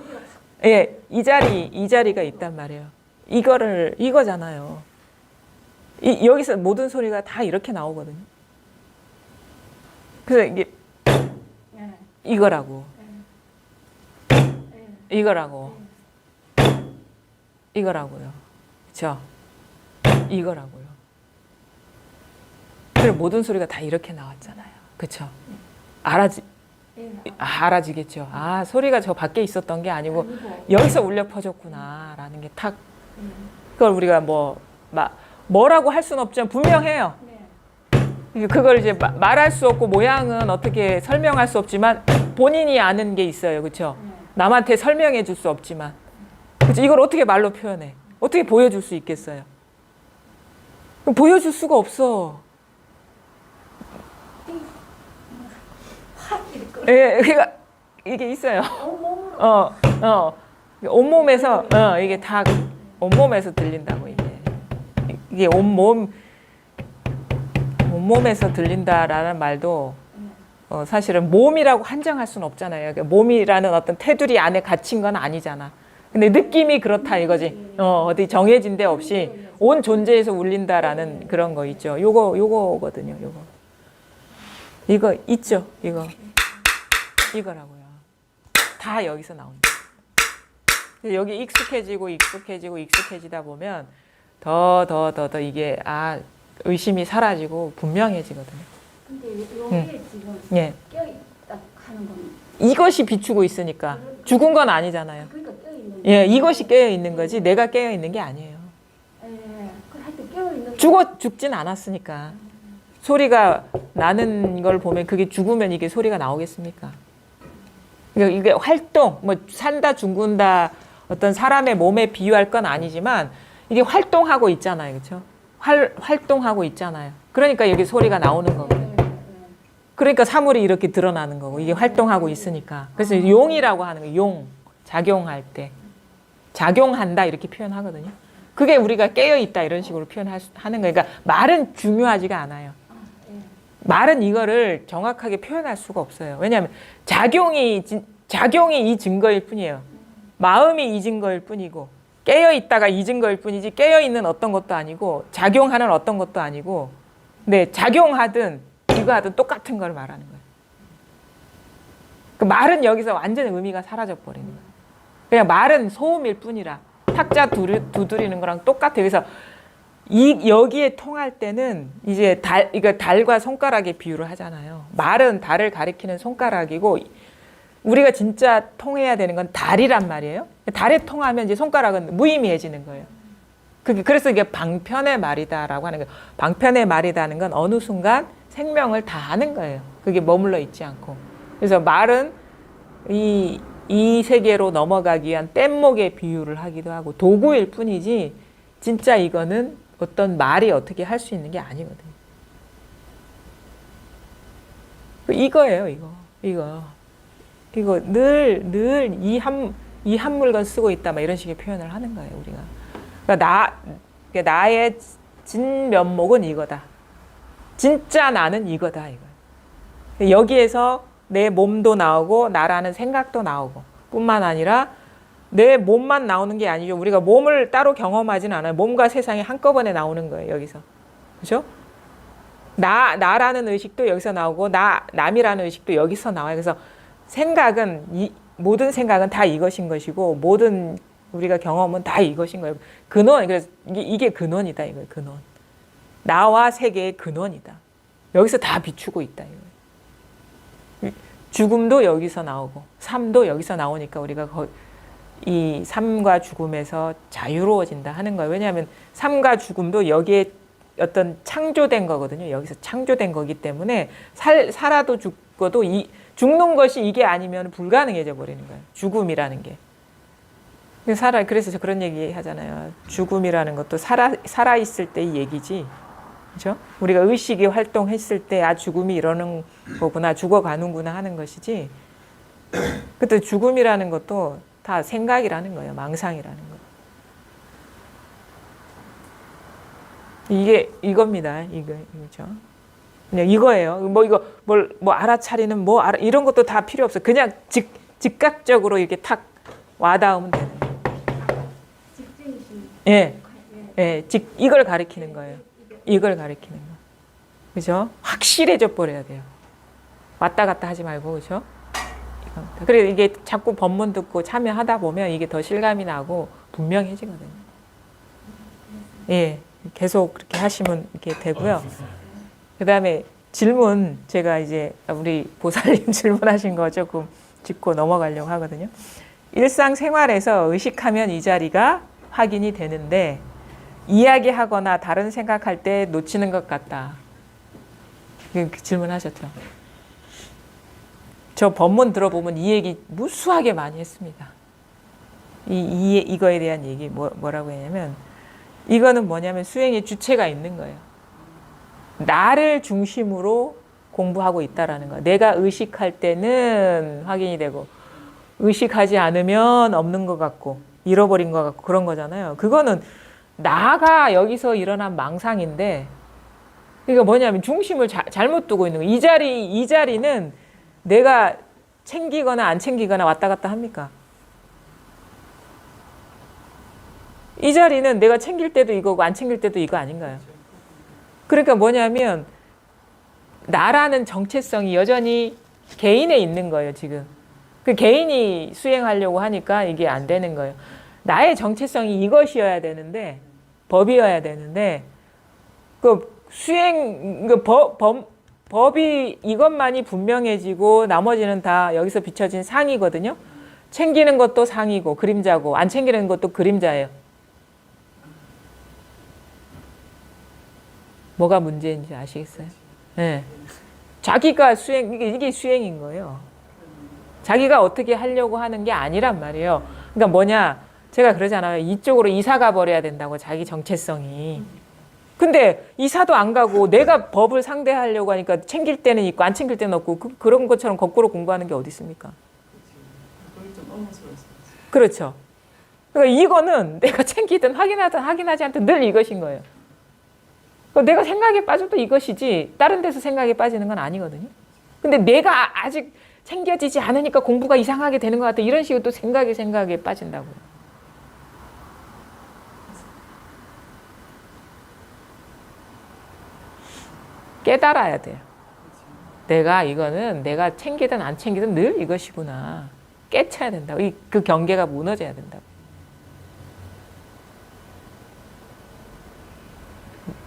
예, 이 자리가 있단 말이에요. 이거잖아요. 여기서 모든 소리가 다 이렇게 나오거든요. 그래서 이게 예. 이거라고. 예. 이거라고요. 그렇죠? 이거라고요. 그리고 모든 소리가 다 이렇게 나왔잖아요. 그렇죠? 알아지겠죠. 아, 소리가 저 밖에 있었던 게 아니고 여기서 울려 퍼졌구나라는 게 탁. 그걸 우리가 뭐라고 할 수는 없지만 분명해요. 그걸 이제 말할 수 없고 모양은 어떻게 설명할 수 없지만 본인이 아는 게 있어요. 그렇죠? 남한테 설명해 줄 수 없지만. 그렇죠? 이걸 어떻게 말로 표현해? 어떻게 보여줄 수 있겠어요? 보여줄 수가 없어. 확 이렇게 예, 그러니까 이게 있어요. 온몸으로 온몸에서 이게 다 온몸에서 들린다고 이게 온몸에서 들린다라는 말도 사실은 몸이라고 한정할 수는 없잖아요. 그러니까 몸이라는 어떤 테두리 안에 갇힌 건 아니잖아. 근데 느낌이 그렇다 이거지. 어디 정해진 데 없이 온 존재에서 울린다라는 그런 거 있죠. 요거거든요. 요거. 이거 있죠? 이거라고요. 다 여기서 나옵니다. 여기 익숙해지다 보면 더 이게 의심이 사라지고 분명해지거든요. 근데 여기에 지금 예. 껴있다 하는 건 이것이 비추고 있으니까 죽은 건 아니잖아요. 그러니까 껴있는 예, 이것이 깨어 있는 거지 내가 깨어 있는 게 아니에요. 그 하여튼 껴있는 죽진 않았으니까. 소리가 나는 걸 보면 그게 죽으면 이게 소리가 나오겠습니까? 그러니까 이게 활동, 뭐 산다 죽는다 어떤 사람의 몸에 비유할 건 아니지만 이게 활동하고 있잖아요. 그렇죠? 활동하고 있잖아요. 그러니까 여기 소리가 나오는 거거든요. 그러니까 사물이 이렇게 드러나는 거고 이게 활동하고 있으니까. 그래서 용이라고 하는 거예요. 용. 작용할 때. 작용한다 이렇게 표현하거든요. 그게 우리가 깨어있다 이런 식으로 표현하는 거예요. 그러니까 말은 중요하지가 않아요. 말은 이거를 정확하게 표현할 수가 없어요. 왜냐하면 작용이 이 증거일 뿐이에요. 마음이 이 증거일 뿐이고 깨어있다가 이 증거일 뿐이지 깨어있는 어떤 것도 아니고 작용하는 어떤 것도 아니고 네, 작용하든 이거 하든 똑같은 걸 말하는 거예요. 그 말은 여기서 완전히 의미가 사라져 버리는 거예요. 그냥 말은 소음일 뿐이라 탁자 두드리는 거랑 똑같아요. 그래서 여기에 통할 때는 이제 이거 달과 손가락의 비유를 하잖아요. 말은 달을 가리키는 손가락이고 우리가 진짜 통해야 되는 건 달이란 말이에요. 달에 통하면 이제 손가락은 무의미해지는 거예요. 그래서 이게 방편의 말이다라고 하는 거예요. 방편의 말이다는 건 어느 순간 생명을 다 하는 거예요. 그게 머물러 있지 않고. 그래서 말은 이 세계로 넘어가기 위한 뗏목의 비유를 하기도 하고 도구일 뿐이지 진짜 이거는 어떤 말이 어떻게 할 수 있는 게 아니거든요. 이거예요, 이거 늘 이 한 물건 쓰고 있다, 막 이런 식의 표현을 하는 거예요, 우리가. 그러니까 나의 진 면목은 이거다. 진짜 나는 이거다, 이거. 여기에서 내 몸도 나오고 나라는 생각도 나오고 뿐만 아니라 내 몸만 나오는 게 아니죠. 우리가 몸을 따로 경험하지는 않아요. 몸과 세상이 한꺼번에 나오는 거예요, 여기서. 그죠? 나라는 의식도 여기서 나오고 남이라는 의식도 여기서 나와요. 그래서 모든 생각은 다 이것인 것이고 모든 우리가 경험은 다 이것인 거예요. 근원, 그래서 이게 근원이다, 이거예요, 근원. 나와 세계의 근원이다. 여기서 다 비추고 있다, 이거예요. 죽음도 여기서 나오고 삶도 여기서 나오니까 우리가 이 삶과 죽음에서 자유로워진다 하는 거예요. 왜냐하면 삶과 죽음도 여기에 어떤 창조된 거거든요. 여기서 창조된 거기 때문에 살아도 죽고도 죽는 것이 이게 아니면 불가능해져 버리는 거예요. 죽음이라는 게. 그래서 그런 얘기 하잖아요. 죽음이라는 것도 살아있을 때의 얘기지. 그렇죠? 우리가 의식이 활동했을 때 죽음이 이러는 거구나, 죽어가는구나 하는 것이지. 그때 죽음이라는 것도 다 생각이라는 거예요. 망상이라는 거. 이겁니다. 이거죠. 그냥 이거예요. 뭐 알아차리는 이런 것도 다 필요 없어요. 그냥 즉각적으로 이렇게 탁 와닿으면 되는 거예요. 직진이신. 예, 이걸 가리키는 거예요. 이걸 가리키는 거. 그죠? 확실해져 버려야 돼요. 왔다 갔다 하지 말고, 그죠? 그래서 이게 자꾸 법문 듣고 참여하다 보면 이게 더 실감이 나고 분명해지거든요. 예, 계속 그렇게 하시면 이렇게 되고요. 그 다음에 질문, 제가 이제 우리 보살님 질문하신 거 조금 짚고 넘어가려고 하거든요. 일상생활에서 의식하면 이 자리가 확인이 되는데 이야기하거나 다른 생각할 때 놓치는 것 같다. 질문하셨죠. 저 법문 들어보면 이 얘기 무수하게 많이 했습니다. 이거에 대한 얘기 뭐라고 했냐면 이거는 뭐냐면 수행의 주체가 있는 거예요. 나를 중심으로 공부하고 있다라는 거예요. 내가 의식할 때는 확인이 되고 의식하지 않으면 없는 것 같고 잃어버린 것 같고 그런 거잖아요. 그거는 나가 여기서 일어난 망상인데 그러니까 뭐냐면 중심을 잘못 두고 있는 거예요. 이 자리는 내가 챙기거나 안 챙기거나 왔다 갔다 합니까? 이 자리는 내가 챙길 때도 이거고 안 챙길 때도 이거 아닌가요? 그러니까 뭐냐면 나라는 정체성이 여전히 개인에 있는 거예요, 지금. 그 개인이 수행하려고 하니까 이게 안 되는 거예요. 나의 정체성이 이것이어야 되는데, 법이어야 되는데, 그 수행, 그 법이 이것만이 분명해지고 나머지는 다 여기서 비춰진 상이거든요. 챙기는 것도 상이고 그림자고 안 챙기는 것도 그림자예요. 뭐가 문제인지 아시겠어요? 네. 자기가 수행, 이게 수행인 거예요. 자기가 어떻게 하려고 하는 게 아니란 말이에요. 그러니까 뭐냐, 제가 그러잖아요. 이쪽으로 이사 가버려야 된다고, 자기 정체성이. 근데 이사도 안 가고 내가 법을 상대하려고 하니까 챙길 때는 있고 안 챙길 때는 없고 그런 것처럼 거꾸로 공부하는 게 어디 있습니까? 그렇죠. 그러니까 이거는 내가 챙기든 확인하든 확인하지 않든 늘 이것인 거예요. 그러니까 내가 생각에 빠져도 이것이지 다른 데서 생각에 빠지는 건 아니거든요. 근데 내가 아직 챙겨지지 않으니까 공부가 이상하게 되는 것 같아. 이런 식으로 또 생각에 빠진다고요. 깨달아야 돼요. 내가 이거는 내가 챙기든 안 챙기든 늘 이것이구나. 깨쳐야 된다고. 그 경계가 무너져야 된다고.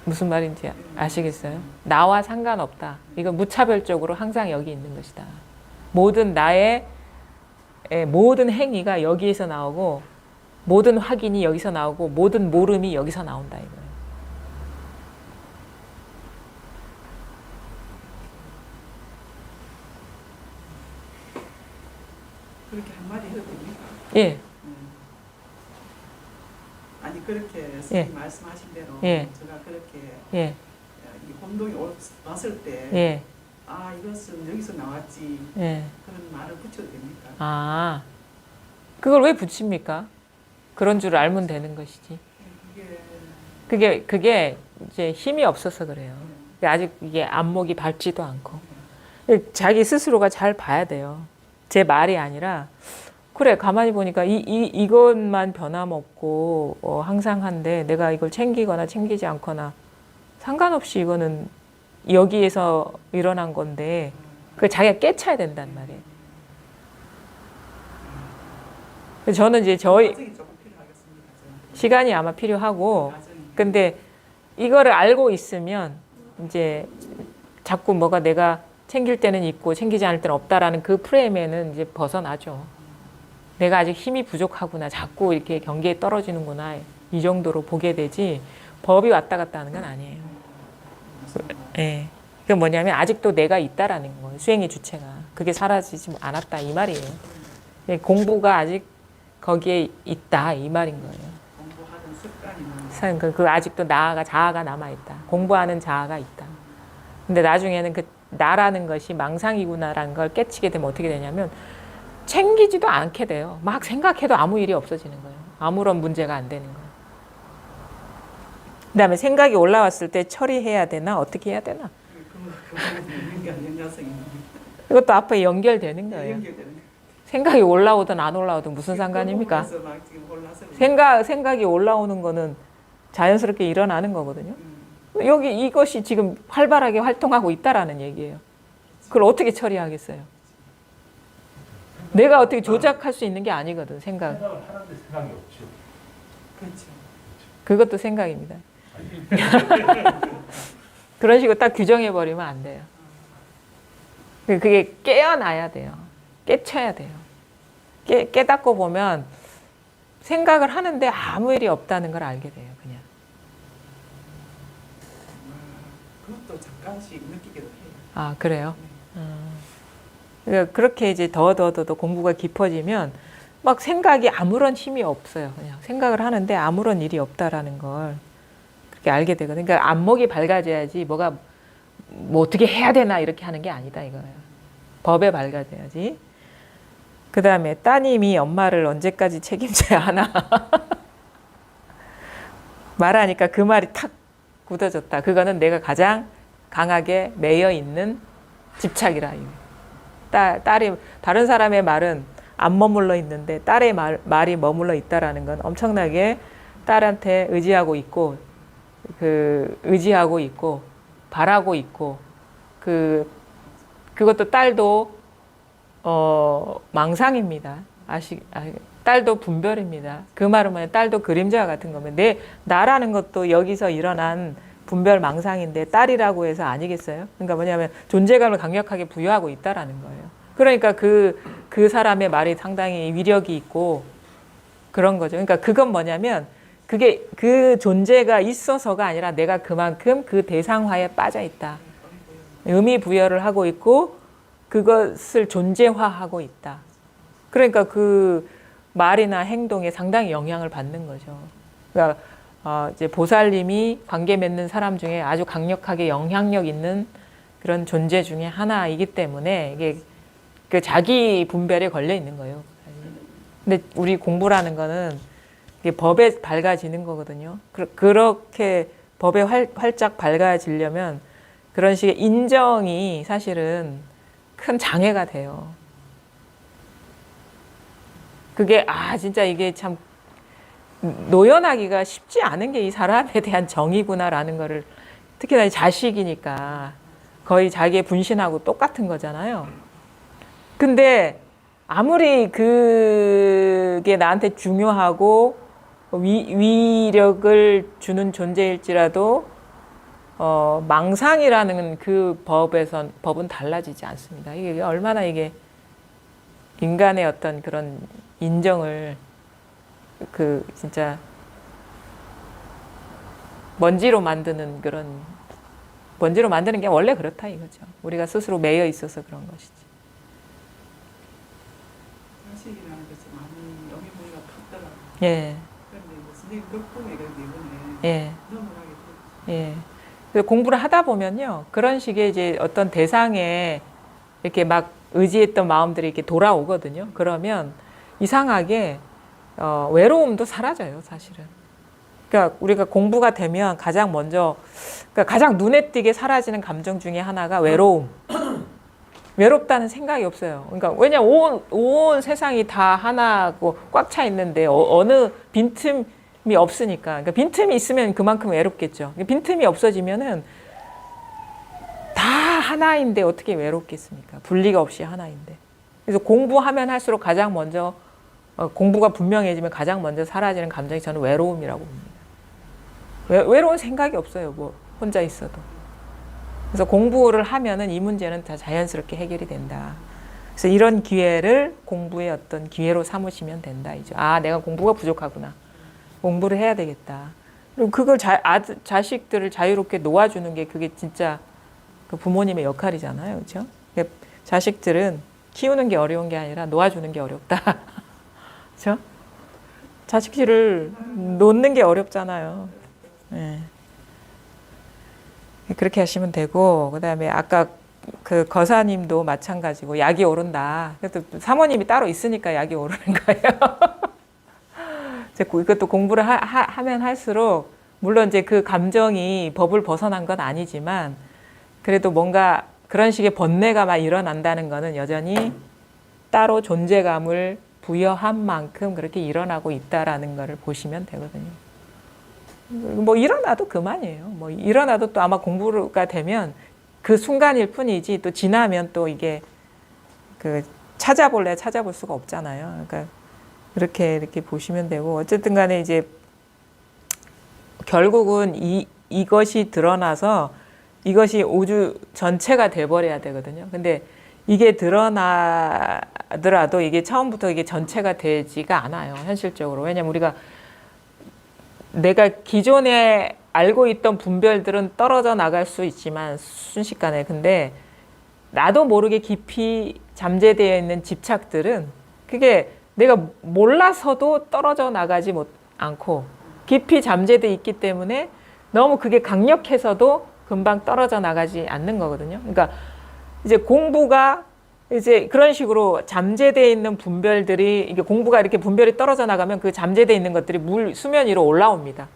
무슨 말인지 아시겠어요? 나와 상관없다. 이건 무차별적으로 항상 여기 있는 것이다. 모든 나의 모든 행위가 여기에서 나오고 모든 확인이 여기서 나오고 모든 모름이 여기서 나온다 이거예요. 그렇게 한마디 해도 됩니까? 예. 아니 그렇게 선생님 말씀하신 대로 제가 그렇게 예. 이 혼동이 왔을 때 예. 아 이것은 여기서 나왔지 예. 그런 말을 붙여도 됩니까? 아, 그걸 왜 붙입니까? 그런 줄 알면 되는 것이지. 그게 이제 힘이 없어서 그래요. 아직 이게 안목이 밝지도 않고. 자기 스스로가 잘 봐야 돼요. 제 말이 아니라, 그래, 가만히 보니까 이것만 변함없고, 항상 한데, 내가 이걸 챙기거나 챙기지 않거나, 상관없이 이거는 여기에서 일어난 건데, 그걸 자기가 깨쳐야 된단 말이에요. 그래서 저는 이제 시간이 아마 필요하고, 근데 이거를 알고 있으면, 이제 자꾸 뭐가 내가 챙길 때는 있고 챙기지 않을 때는 없다라는 그 프레임에는 이제 벗어나죠. 내가 아직 힘이 부족하구나. 자꾸 이렇게 경계에 떨어지는구나. 이 정도로 보게 되지 법이 왔다 갔다 하는 건 아니에요. 예. 그게 뭐냐면 아직도 내가 있다라는 거예요. 수행의 주체가. 그게 사라지지 않았다 이 말이에요. 공부가 아직 거기에 있다 이 말인 거예요. 공부하는 습관이 그 아직도 자아가 남아있다. 공부하는 자아가 있다. 근데 나중에는 그 나라는 것이 망상이구나라는 걸 깨치게 되면 어떻게 되냐면 챙기지도 않게 돼요. 막 생각해도 아무 일이 없어지는 거예요. 아무런 문제가 안 되는 거예요. 그 다음에 생각이 올라왔을 때 처리해야 되나 어떻게 해야 되나 이것도 앞에 연결되는 거예요. 생각이 올라오든 안 올라오든 무슨 상관입니까? 생각이 올라오는 거는 자연스럽게 일어나는 거거든요. 여기 이것이 지금 활발하게 활동하고 있다라는 얘기예요. 그걸 어떻게 처리하겠어요? 내가 어떻게 조작할 수 있는 게 아니거든, 생각. 생각을 하는데 생각이 없죠. 그렇죠. 그것도 생각입니다. 그런 식으로 딱 규정해버리면 안 돼요. 그게 깨어나야 돼요. 깨쳐야 돼요. 깨닫고 보면 생각을 하는데 아무 일이 없다는 걸 알게 돼요, 그냥. 그것도 잠깐씩 느끼기도 해요. 아, 그래요? 그러니까 그렇게 이제 더 공부가 깊어지면 막 생각이 아무런 힘이 없어요. 그냥 생각을 하는데 아무런 일이 없다라는 걸 그렇게 알게 되거든요. 그러니까 안목이 밝아져야지 뭐가 뭐 어떻게 해야 되나 이렇게 하는 게 아니다 이거예요. 법에 밝아져야지. 그 다음에 따님이 엄마를 언제까지 책임져야 하나 말하니까 그 말이 탁 굳어졌다. 그거는 내가 가장 강하게 매여 있는 집착이라. 딸이 다른 사람의 말은 안 머물러 있는데 딸의 말이 머물러 있다라는 건 엄청나게 딸한테 의지하고 있고 바라고 있고 그것도 딸도 망상입니다. 딸도 분별입니다. 그 말은 뭐냐, 딸도 그림자와 같은 거면 나라는 것도 여기서 일어난 분별 망상인데 딸이라고 해서 아니겠어요? 그러니까 뭐냐면 존재감을 강력하게 부여하고 있다라는 거예요. 그러니까 그 사람의 말이 상당히 위력이 있고 그런 거죠. 그러니까 그건 뭐냐면 그게 그 존재가 있어서가 아니라 내가 그만큼 그 대상화에 빠져 있다. 의미 부여를 하고 있고 그것을 존재화하고 있다. 그러니까 그 말이나 행동에 상당히 영향을 받는 거죠. 그러니까 이제 보살님이 관계 맺는 사람 중에 아주 강력하게 영향력 있는 그런 존재 중에 하나이기 때문에 이게 그 자기 분별에 걸려 있는 거예요. 근데 우리 공부라는 거는 이게 법에 밝아지는 거거든요. 그렇게 법에 활짝 밝아지려면 그런 식의 인정이 사실은 큰 장애가 돼요. 그게 진짜 이게 참 노연하기가 쉽지 않은 게 이 사람에 대한 정의구나라는 거를, 특히나 자식이니까 거의 자기의 분신하고 똑같은 거잖아요. 근데 아무리 그게 나한테 중요하고 위력을 주는 존재일지라도 망상이라는 그 법은 달라지지 않습니다. 이게 얼마나 이게 인간의 어떤 그런 인정을 진짜 먼지로 만드는 게 원래 그렇다 이거죠. 우리가 스스로 매여 있어서 그런 것이지. 자식이라는 것이 많이 영향력이 컸더라고요. 예. 그런데 선생님 덕분에 그런데 이번에 예. 넘어가게 됐죠. 예. 그래서 공부를 하다 보면요, 그런 식의 이제 어떤 대상에 이렇게 막 의지했던 마음들이 이렇게 돌아오거든요. 그러면 이상하게 외로움도 사라져요, 사실은. 그러니까 우리가 공부가 되면 가장 먼저, 그러니까 가장 눈에 띄게 사라지는 감정 중에 하나가 외로움. 외롭다는 생각이 없어요. 그러니까 왜냐 온 세상이 다 하나고 꽉 차 있는데 어느 빈틈이 없으니까. 그러니까 빈틈이 있으면 그만큼 외롭겠죠. 빈틈이 없어지면은 다 하나인데 어떻게 외롭겠습니까? 분리가 없이 하나인데. 그래서 공부하면 할수록 가장 먼저 공부가 분명해지면 가장 먼저 사라지는 감정이 저는 외로움이라고 봅니다. 외로운 생각이 없어요. 뭐 혼자 있어도. 그래서 공부를 하면은 이 문제는 다 자연스럽게 해결이 된다. 그래서 이런 기회를 공부의 어떤 기회로 삼으시면 된다. 이죠. 내가 공부가 부족하구나. 공부를 해야 되겠다. 그리고 그걸 자식들을 자유롭게 놓아주는 게 그게 진짜 그 부모님의 역할이잖아요. 그렇죠? 자식들은 키우는 게 어려운 게 아니라 놓아주는 게 어렵다. 그렇죠? 자식들을 놓는 게 어렵잖아요. 네. 그렇게 하시면 되고, 그다음에 아까 그 거사님도 마찬가지고 약이 오른다. 그래도 사모님이 따로 있으니까 약이 오르는 거예요. 이것도 공부를 하면 할수록 물론 이제 그 감정이 법을 벗어난 건 아니지만 그래도 뭔가 그런 식의 번뇌가 막 일어난다는 거는 여전히 따로 존재감을 부여한 만큼 그렇게 일어나고 있다라는 거를 보시면 되거든요. 뭐 일어나도 그만이에요. 뭐 일어나도 또 아마 공부가 되면 그 순간일 뿐이지 또 지나면 또 이게 그 찾아볼 수가 없잖아요. 그러니까 이렇게 보시면 되고 어쨌든 간에 이제 결국은 이것이 드러나서 이것이 우주 전체가 돼버려야 되거든요. 근데 이게 드러나더라도 이게 처음부터 이게 전체가 되지가 않아요. 현실적으로. 왜냐면 우리가 내가 기존에 알고 있던 분별들은 떨어져 나갈 수 있지만 순식간에 근데 나도 모르게 깊이 잠재되어 있는 집착들은 그게 내가 몰라서도 떨어져 나가지 않고 깊이 잠재되어 있기 때문에 너무 그게 강력해서도 금방 떨어져 나가지 않는 거거든요. 그러니까 이제 공부가 이제 그런 식으로 잠재되어 있는 분별들이 이게 공부가 이렇게 분별이 떨어져 나가면 그 잠재되어 있는 것들이 수면 위로 올라옵니다.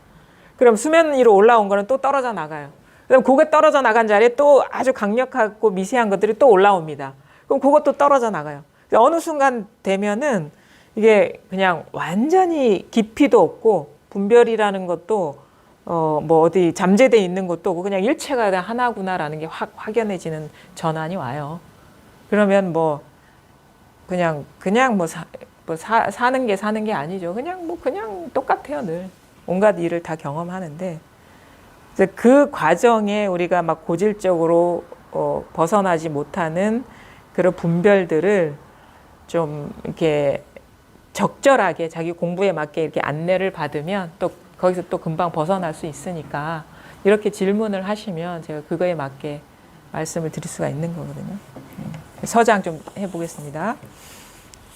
그럼 수면 위로 올라온 거는 또 떨어져 나가요. 그럼 그게 떨어져 나간 자리에 또 아주 강력하고 미세한 것들이 또 올라옵니다. 그럼 그것도 떨어져 나가요. 어느 순간 되면은 이게 그냥 완전히 깊이도 없고 분별이라는 것도 뭐 어디 잠재돼 있는 것도 없고 그냥 일체가 다 하나구나라는 게 확연해지는 전환이 와요. 그러면 뭐 그냥 사는 게 아니죠. 그냥 똑같아요, 늘. 온갖 일을 다 경험하는데 이제 그 과정에 우리가 막 고질적으로 벗어나지 못하는 그런 분별들을 좀 이렇게 적절하게 자기 공부에 맞게 이렇게 안내를 받으면 또 거기서 또 금방 벗어날 수 있으니까 이렇게 질문을 하시면 제가 그거에 맞게 말씀을 드릴 수가 있는 거거든요. 서장 좀 해보겠습니다.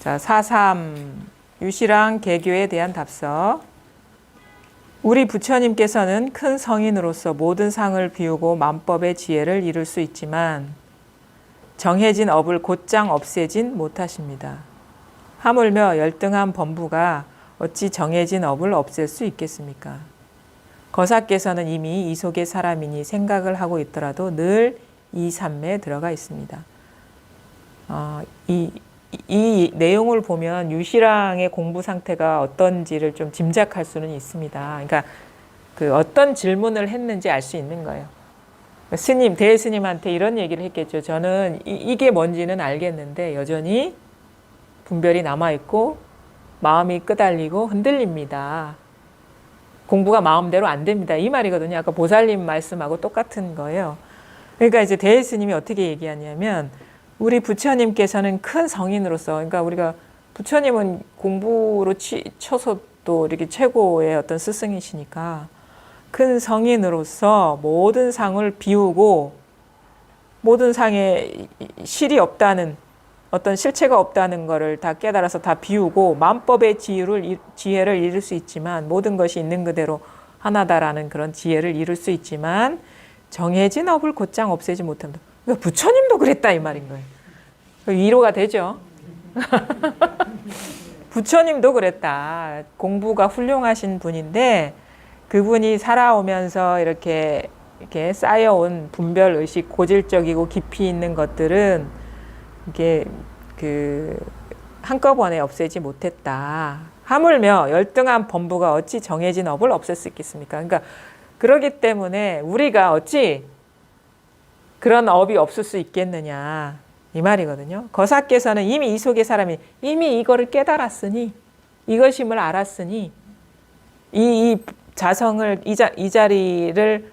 자, 4.3 유시랑 개교에 대한 답서. 우리 부처님께서는 큰 성인으로서 모든 상을 비우고 만법의 지혜를 이룰 수 있지만 정해진 업을 곧장 없애진 못하십니다. 하물며 열등한 범부가 어찌 정해진 업을 없앨 수 있겠습니까? 거사께서는 이미 이 속의 사람이니 생각을 하고 있더라도 늘 이 삼매에 들어가 있습니다. 이 내용을 보면 유시랑의 공부 상태가 어떤지를 좀 짐작할 수는 있습니다. 그러니까 그 어떤 질문을 했는지 알 수 있는 거예요. 스님, 대스님한테 이런 얘기를 했겠죠. 저는 이게 뭔지는 알겠는데 여전히 분별이 남아있고 마음이 끄달리고 흔들립니다. 공부가 마음대로 안 됩니다. 이 말이거든요. 아까 보살님 말씀하고 똑같은 거예요. 그러니까 이제 대스님이 어떻게 얘기하냐면 우리 부처님께서는 큰 성인으로서, 그러니까 우리가 부처님은 공부로 쳐서 또 이렇게 최고의 어떤 스승이시니까 큰 성인으로서 모든 상을 비우고 모든 상에 실이 없다는 어떤 실체가 없다는 것을 다 깨달아서 다 비우고 만법의 지혜를 이룰 수 있지만 모든 것이 있는 그대로 하나다라는 그런 지혜를 이룰 수 있지만 정해진 업을 곧장 없애지 못합니다. 그러니까 부처님도 그랬다 이 말인 거예요. 위로가 되죠. 부처님도 그랬다. 공부가 훌륭하신 분인데 그분이 살아오면서 이렇게 쌓여온 분별 의식, 고질적이고 깊이 있는 것들은 이게 한꺼번에 없애지 못했다. 하물며 열등한 범부가 어찌 정해진 업을 없앨 수 있겠습니까? 그러니까 그러기 때문에 우리가 어찌 그런 업이 없을 수 있겠느냐 이 말이거든요. 거사께서는 이미 이 속의 사람이 이미 이거를 깨달았으니 이것임을 알았으니 이 자성을 이 자리를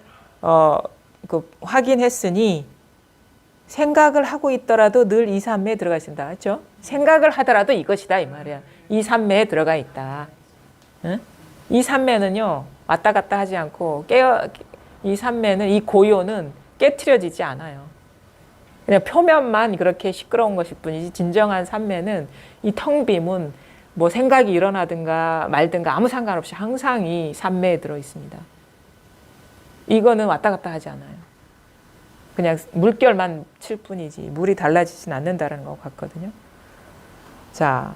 확인했으니 생각을 하고 있더라도 늘 이 삼매에 들어가 있습니다. 그렇죠? 생각을 하더라도 이것이다 이 말이야. 이 삼매에 들어가 있다. 응? 이 삼매는요 왔다 갔다 하지 않고 이 삼매는 이 고요는 깨트려지지 않아요. 그냥 표면만 그렇게 시끄러운 것일 뿐이지 진정한 삼매는 이 텅 빔은 뭐 생각이 일어나든가 말든가 아무 상관없이 항상 이 삼매에 들어 있습니다. 이거는 왔다 갔다 하지 않아요. 그냥 물결만 칠 뿐이지 물이 달라지진 않는다는 것 같거든요. 자,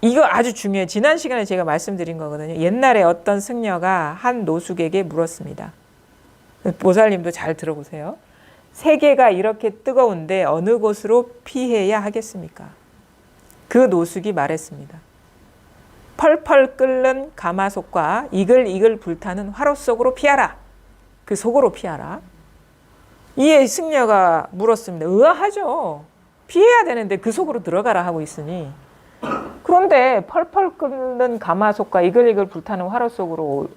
이거 아주 중요해요. 지난 시간에 제가 말씀드린 거거든요. 옛날에 어떤 승려가 한 노숙에게 물었습니다. 보살님도 잘 들어보세요. 세계가 이렇게 뜨거운데 어느 곳으로 피해야 하겠습니까? 그 노숙이 말했습니다. 펄펄 끓는 가마솥과 이글이글 불타는 화로 속으로 피하라. 그 속으로 피하라. 이 승려가 물었습니다. 의아하죠. 피해야 되는데 그 속으로 들어가라 하고 있으니. 그런데 펄펄 끓는 가마솥과 이글이글 불타는 화로 속으로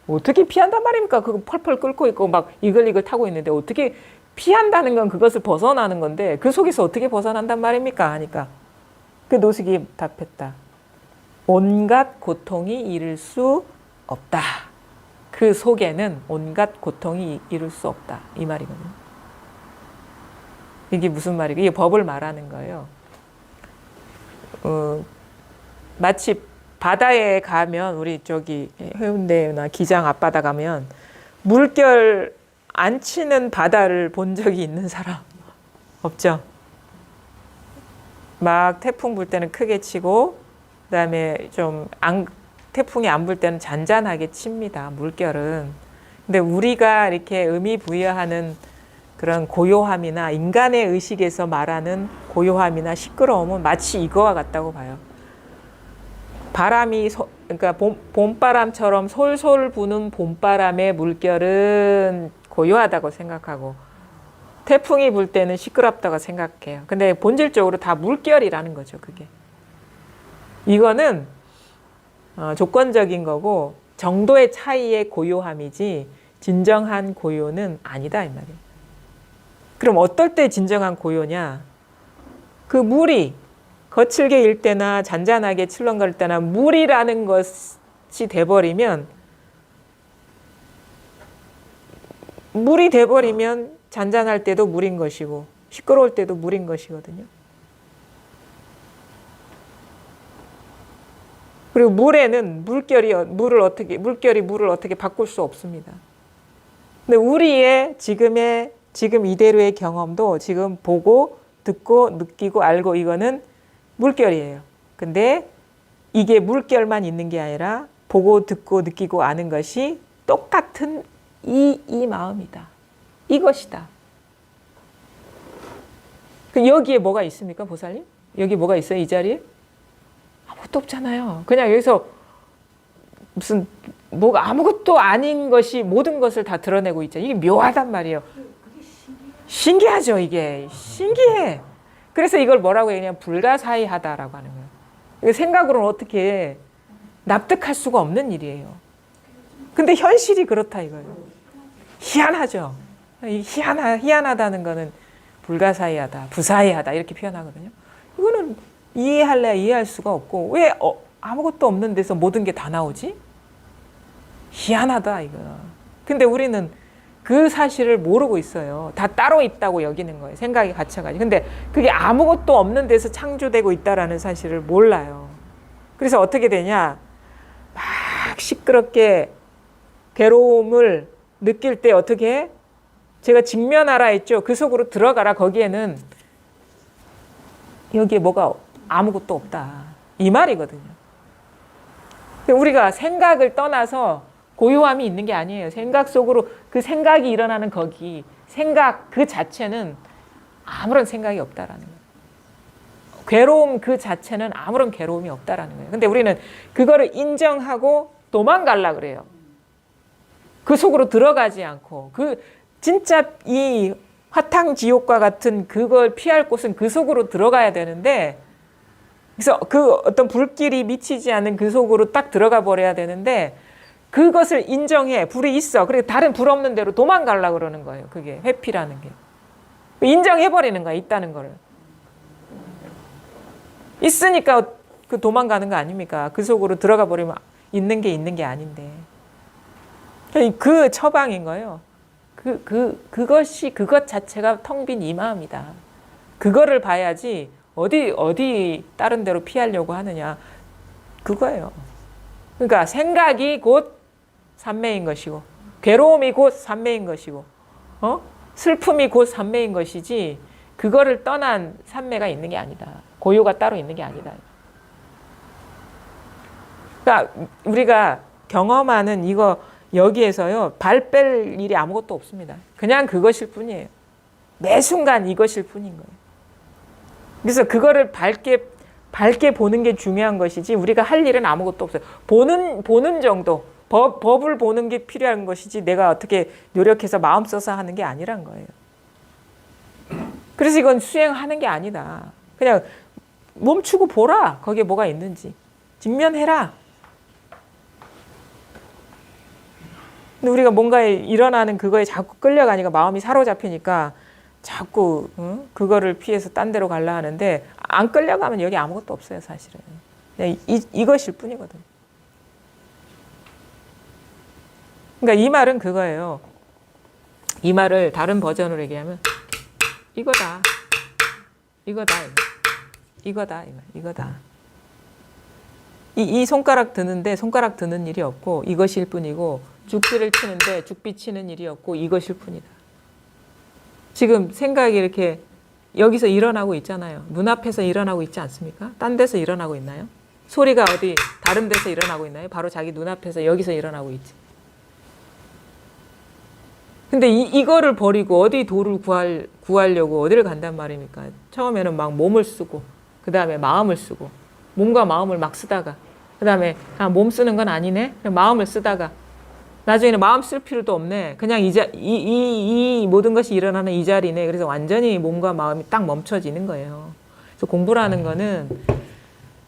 어떻게 피한단 말입니까? 그거 펄펄 끓고 있고 막 이글이글 타고 있는데 어떻게 피한다는 건 그것을 벗어나는 건데 그 속에서 어떻게 벗어난단 말입니까? 하니까 그 노숙이 답했다. 온갖 고통이 이를 수 없다. 그 속에는 온갖 고통이 이룰 수 없다. 이 말이거든요. 이게 무슨 말이고 이게 법을 말하는 거예요. 마치 바다에 가면 우리 저기 해운대나 기장 앞바다 가면 물결 안 치는 바다를 본 적이 있는 사람 없죠? 막 태풍 불 때는 크게 치고 그다음에 좀 태풍이 안 불 때는 잔잔하게 칩니다. 물결은. 근데 우리가 이렇게 의미 부여하는 그런 고요함이나 인간의 의식에서 말하는 고요함이나 시끄러움은 마치 이거와 같다고 봐요. 그러니까 봄바람처럼 솔솔 부는 봄바람의 물결은 고요하다고 생각하고 태풍이 불 때는 시끄럽다고 생각해요. 근데 본질적으로 다 물결이라는 거죠, 그게. 이거는 조건적인 거고 정도의 차이의 고요함이지 진정한 고요는 아니다 이 말이에요. 그럼 어떨 때 진정한 고요냐? 그 물이 거칠게 일 때나 잔잔하게 출렁거릴 때나 물이라는 것이 돼버리면 잔잔할 때도 물인 것이고 시끄러울 때도 물인 것이거든요. 그리고 물에는 물결이 물을 어떻게 바꿀 수 없습니다. 근데 우리의 지금 이대로의 경험도 지금 보고 듣고 느끼고 알고 이거는 물결이에요. 근데 이게 물결만 있는 게 아니라 보고 듣고 느끼고 아는 것이 똑같은 이 마음이다. 이것이다. 여기에 뭐가 있습니까, 보살님? 여기 뭐가 있어요, 이 자리에? 아무것도 없잖아요. 그냥 여기서 무슨 뭐가 아무것도 아닌 것이 모든 것을 다 드러내고 있죠. 이게 묘하단 말이에요. 신기하죠, 이게. 신기해. 그래서 이걸 뭐라고 해요? 그냥 불가사의하다라고 하는 거예요. 이거 생각으로는 어떻게 납득할 수가 없는 일이에요. 근데 현실이 그렇다 이거예요. 희한하죠. 희한하다는 거는 불가사의하다, 부사의하다 이렇게 표현하거든요. 이거는 이해할래야 이해할 수가 없고 왜 아무것도 없는 데서 모든 게 다 나오지? 희한하다 이거. 근데 우리는 그 사실을 모르고 있어요. 다 따로 있다고 여기는 거예요. 생각이 갇혀가지고. 근데 그게 아무것도 없는 데서 창조되고 있다라는 사실을 몰라요. 그래서 어떻게 되냐? 막 시끄럽게 괴로움을 느낄 때 어떻게 해? 제가 직면하라 했죠. 그 속으로 들어가라. 거기에는 여기에 뭐가 아무것도 없다. 이 말이거든요. 우리가 생각을 떠나서 고요함이 있는 게 아니에요. 생각 속으로 그 생각이 일어나는 거기 생각 그 자체는 아무런 생각이 없다라는 거예요. 괴로움 그 자체는 아무런 괴로움이 없다라는 거예요. 근데 우리는 그거를 인정하고 도망가려고 그래요. 그 속으로 들어가지 않고 그 진짜 이 화탕지옥과 같은 그걸 피할 곳은 그 속으로 들어가야 되는데 그래서 그 어떤 불길이 미치지 않는 그 속으로 딱 들어가 버려야 되는데 그것을 인정해. 불이 있어. 그리고 다른 불 없는 데로 도망가려고 그러는 거예요. 그게 회피라는 게. 인정해버리는 거야. 있다는 거를. 있으니까 그 도망가는 거 아닙니까? 그 속으로 들어가 버리면 있는 게 아닌데. 그 처방인 거예요. 그것 자체가 텅 빈 이 마음이다. 그거를 봐야지 어디 다른 데로 피하려고 하느냐. 그거예요. 그러니까 생각이 곧 삼매인 것이고 괴로움이 곧 삼매인 것이고 슬픔이 곧 삼매인 것이지 그거를 떠난 삼매가 있는 게 아니다. 고요가 따로 있는 게 아니다. 그러니까 우리가 경험하는 이거 여기에서요. 발 뺄 일이 아무것도 없습니다. 그냥 그것일 뿐이에요. 매 순간 이것일 뿐인 거예요. 그래서 그거를 밝게 보는 게 중요한 것이지 우리가 할 일은 아무것도 없어요. 보는 정도, 법을 보는 게 필요한 것이지 내가 어떻게 노력해서 마음 써서 하는 게 아니란 거예요. 그래서 이건 수행하는 게 아니다. 그냥 멈추고 보라. 거기에 뭐가 있는지. 직면해라. 근데 우리가 뭔가에 일어나는 그거에 자꾸 끌려가니까 마음이 사로잡히니까 자꾸 그거를 피해서 딴 데로 가려 하는데 안 끌려가면 여기 아무것도 없어요, 사실은. 그냥 이것일 뿐이거든요. 그러니까 이 말은 그거예요. 이 말을 다른 버전으로 얘기하면 이거다. 이 손가락 드는데 손가락 드는 일이 없고 이것일 뿐이고 죽비를 치는데 죽비 치는 일이 없고 이것일 뿐이다. 지금 생각이 이렇게 여기서 일어나고 있잖아요. 눈앞에서 일어나고 있지 않습니까? 딴 데서 일어나고 있나요? 소리가 어디 다른 데서 일어나고 있나요? 바로 자기 눈앞에서 여기서 일어나고 있지. 근데 이거를 버리고 어디 도를 구하려고 어디를 간단 말입니까? 처음에는 막 몸을 쓰고 그 다음에 마음을 쓰고 몸과 마음을 막 쓰다가 그다음에 몸 쓰는 건 아니네. 그냥 마음을 쓰다가 나중에는 마음 쓸 필요도 없네. 그냥 이 모든 것이 일어나는 이 자리네. 그래서 완전히 몸과 마음이 딱 멈춰지는 거예요. 그래서 공부라는 거는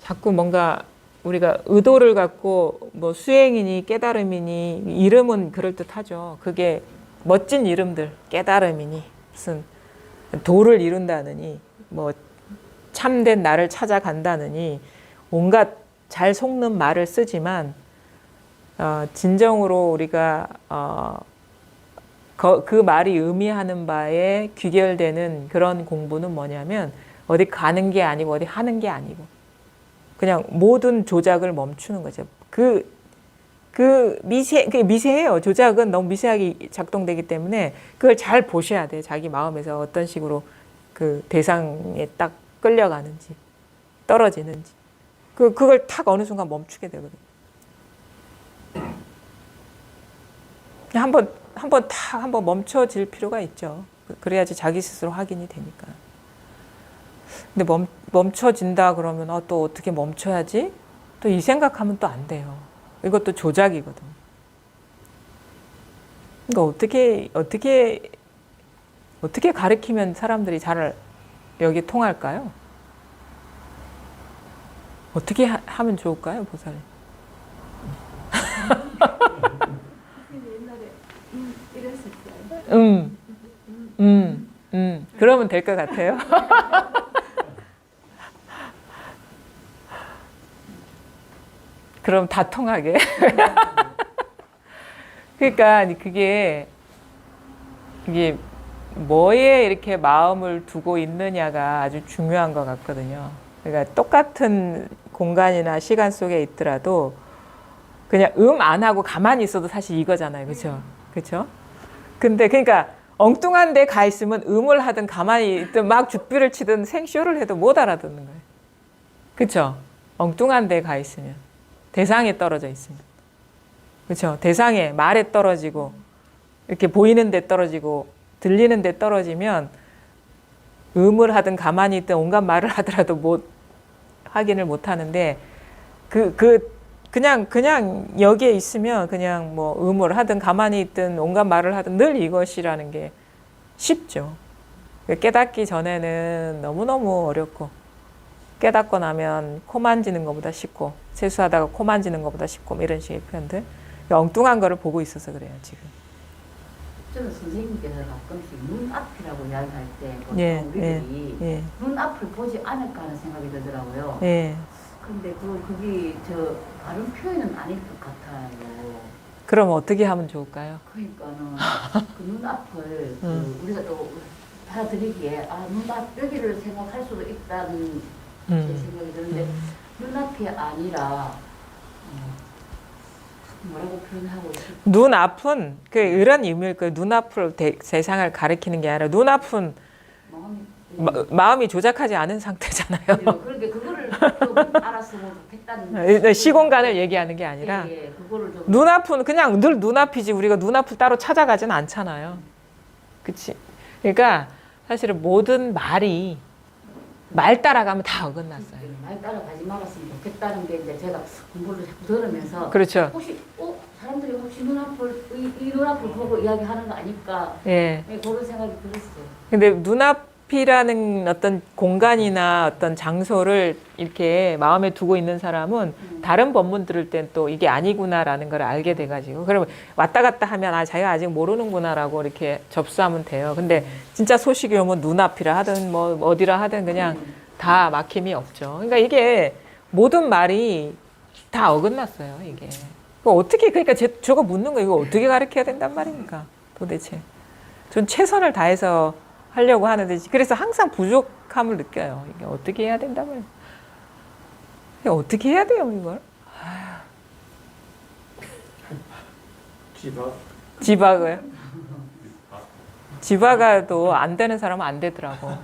자꾸 뭔가 우리가 의도를 갖고 뭐 수행이니 깨달음이니 이름은 그럴듯하죠. 그게 멋진 이름들, 깨달음이니 무슨 도를 이룬다느니 뭐 참된 나를 찾아간다느니 온갖 잘 속는 말을 쓰지만 진정으로 우리가 그 말이 의미하는 바에 귀결되는 그런 공부는 뭐냐면 어디 가는 게 아니고 어디 하는 게 아니고 그냥 모든 조작을 멈추는 거죠. 그게 미세해요. 조작은 너무 미세하게 작동되기 때문에 그걸 잘 보셔야 돼요. 자기 마음에서 어떤 식으로 그 대상에 딱 끌려가는지 떨어지는지 그걸 탁 어느 순간 멈추게 되거든요. 한번 멈춰질 필요가 있죠. 그래야지 자기 스스로 확인이 되니까. 근데 멈춰진다 그러면 또 어떻게 멈춰야지? 또 이 생각하면 또 안 돼요. 이것도 조작이거든요. 그러니까 어떻게 가르치면 사람들이 잘 여기 통할까요? 어떻게 하면 좋을까요, 보살님? 옛날에 이랬었어요. 그러면 될 것 같아요. 그럼 다 통하게. 그러니까 이게 뭐에 이렇게 마음을 두고 있느냐가 아주 중요한 것 같거든요. 그러니까 똑같은 공간이나 시간 속에 있더라도 그냥 안 하고 가만히 있어도 사실 이거잖아요. 그렇죠? 그렇죠? 근데 그러니까 엉뚱한 데 가 있으면 음을 하든 가만히 있든 막 jut비를 치든 생쇼를 해도 못 알아듣는 거예요. 그렇죠? 엉뚱한 데 가 있으면 대상에 떨어져 있으면 그렇죠? 대상에 말에 떨어지고 이렇게 보이는 데 떨어지고 들리는 데 떨어지면 음을 하든 가만히 있든 온갖 말을 하더라도 확인을 못 하는데 그냥 여기에 있으면 그냥 뭐 음을 하든 가만히 있든 온갖 말을 하든 늘 이것이라는 게 쉽죠. 깨닫기 전에는 너무너무 어렵고 깨닫고 나면 코 만지는 것보다 쉽고 세수하다가 코 만지는 것보다 쉽고 뭐 이런 식의 표현들 엉뚱한 거를 보고 있어서 그래요 지금. 저는 선생님께서 가끔씩 눈앞이라고 이야기할 때 보통 예, 우리들이 눈앞을 보지 않을까 하는 생각이 들더라고요. 예. 근데 그게 바른 표현은 아닐 것 같아요. 그럼 어떻게 하면 좋을까요? 그러니까는 그 눈앞을 우리가 또 받아들이기에 눈앞 여기를 생각할 수도 있다는 제 생각이 드는데 눈앞이 아니라 뭐라고 표현하고 싶어요? 눈앞은 이런 의미일 거예요. 눈앞을 세상을 가리키는 게 아니라 눈앞은 마음이 조작하지 않은 상태잖아요. 그러니까 그거를 좀 알았으면 좋겠다는 시공간을 얘기하는 게 아니라 그거를 좀 눈앞은 그냥 늘 눈앞이지 우리가 눈앞을 따로 찾아가진 않잖아요. 그치? 그러니까 사실은 모든 말이 말 따라가면 다 어긋났어요. 말 따라가지 말았으면 좋겠다는 게 이제 제가 공부를 자꾸 들으면서 그렇죠. 혹시 사람들이 혹시 이 눈앞을 보고 이야기하는 거 아닐까? 예. 그런 생각이 들었어요. 근데 눈앞이라는 어떤 공간이나 어떤 장소를 이렇게 마음에 두고 있는 사람은 다른 법문 들을 땐 또 이게 아니구나라는 걸 알게 돼가지고 그러면 왔다 갔다 하면 자기가 아직 모르는구나라고 이렇게 접수하면 돼요. 근데 진짜 소식이 오면 눈앞이라 하든 뭐 어디라 하든 그냥 다 막힘이 없죠. 그러니까 이게 모든 말이 다 어긋났어요. 이게 그러니까 저거 묻는 거 이거 어떻게 가르쳐야 된단 말입니까? 도대체 전 최선을 다해서 하려고 하는데 그래서 항상 부족함을 느껴요. 이게 어떻게 해야 된단 말이에요. 어떻게 해야 돼요 이걸? 지박을 지박아도 안 되는 사람은 안 되더라고.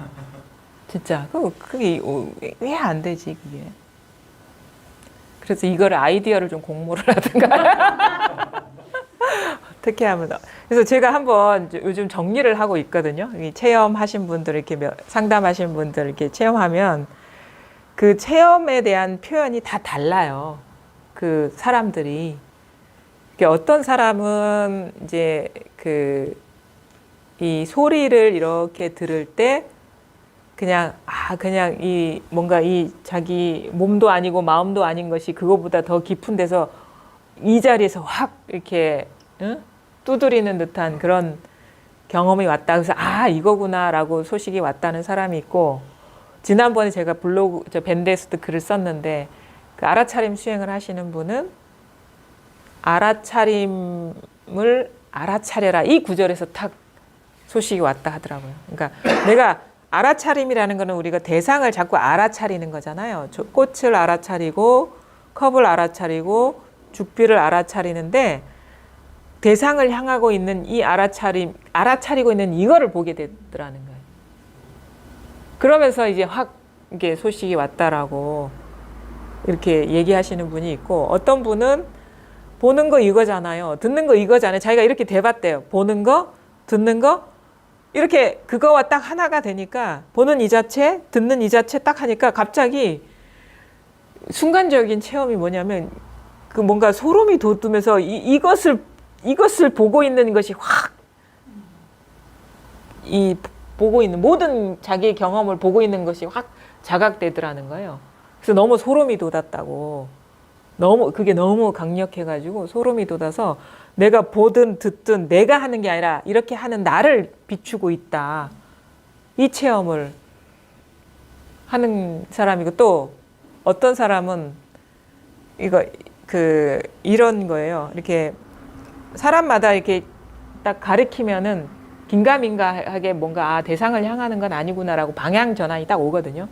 진짜 그게 왜 안 되지 그게? 그래서 이걸 아이디어를 좀 공모를 하든가 어떻게 하면 그래서 제가 한번 요즘 정리를 하고 있거든요. 체험하신 분들 이렇게 상담하신 분들 이렇게 체험하면 그 체험에 대한 표현이 다 달라요. 그 사람들이. 어떤 사람은 이제 이 소리를 이렇게 들을 때 그냥 그냥 이 뭔가 이 자기 몸도 아니고 마음도 아닌 것이 그거보다 더 깊은 데서 이 자리에서 확 이렇게 두드리는 듯한 그런 경험이 왔다. 그래서 이거구나라고 소식이 왔다는 사람이 있고, 지난번에 제가 블로그 밴드에서도 글을 썼는데 그 알아차림 수행을 하시는 분은 알아차림을 알아차려라 이 구절에서 탁 소식이 왔다 하더라고요. 그러니까 내가 알아차림이라는 거는 우리가 대상을 자꾸 알아차리는 거잖아요. 꽃을 알아차리고 컵을 알아차리고 죽비를 알아차리는데 대상을 향하고 있는 이 알아차리고 있는 이거를 보게 되더라는 거예요. 그러면서 이제 확 이게 소식이 왔다라고 이렇게 얘기하시는 분이 있고, 어떤 분은 보는 거 이거잖아요. 듣는 거 이거잖아요. 자기가 이렇게 대봤대요. 보는 거, 듣는 거, 이렇게 그거와 딱 하나가 되니까 보는 이 자체, 듣는 이 자체 딱 하니까 갑자기 순간적인 체험이 뭐냐면 그 뭔가 소름이 돋으면서 이것을 보고 있는 것이 확 보고 있는 모든 자기의 경험을 보고 있는 것이 확 자각되더라는 거예요. 그래서 너무 소름이 돋았다고. 그게 너무 강력해가지고 소름이 돋아서 내가 보든 듣든 내가 하는 게 아니라 이렇게 하는 나를 비추고 있다. 이 체험을 하는 사람이고, 또 어떤 사람은 이런 거예요. 이렇게 사람마다 이렇게 딱 가리키면은 긴가민가하게 뭔가 대상을 향하는 건 아니구나라고 방향 전환이 딱 오거든요.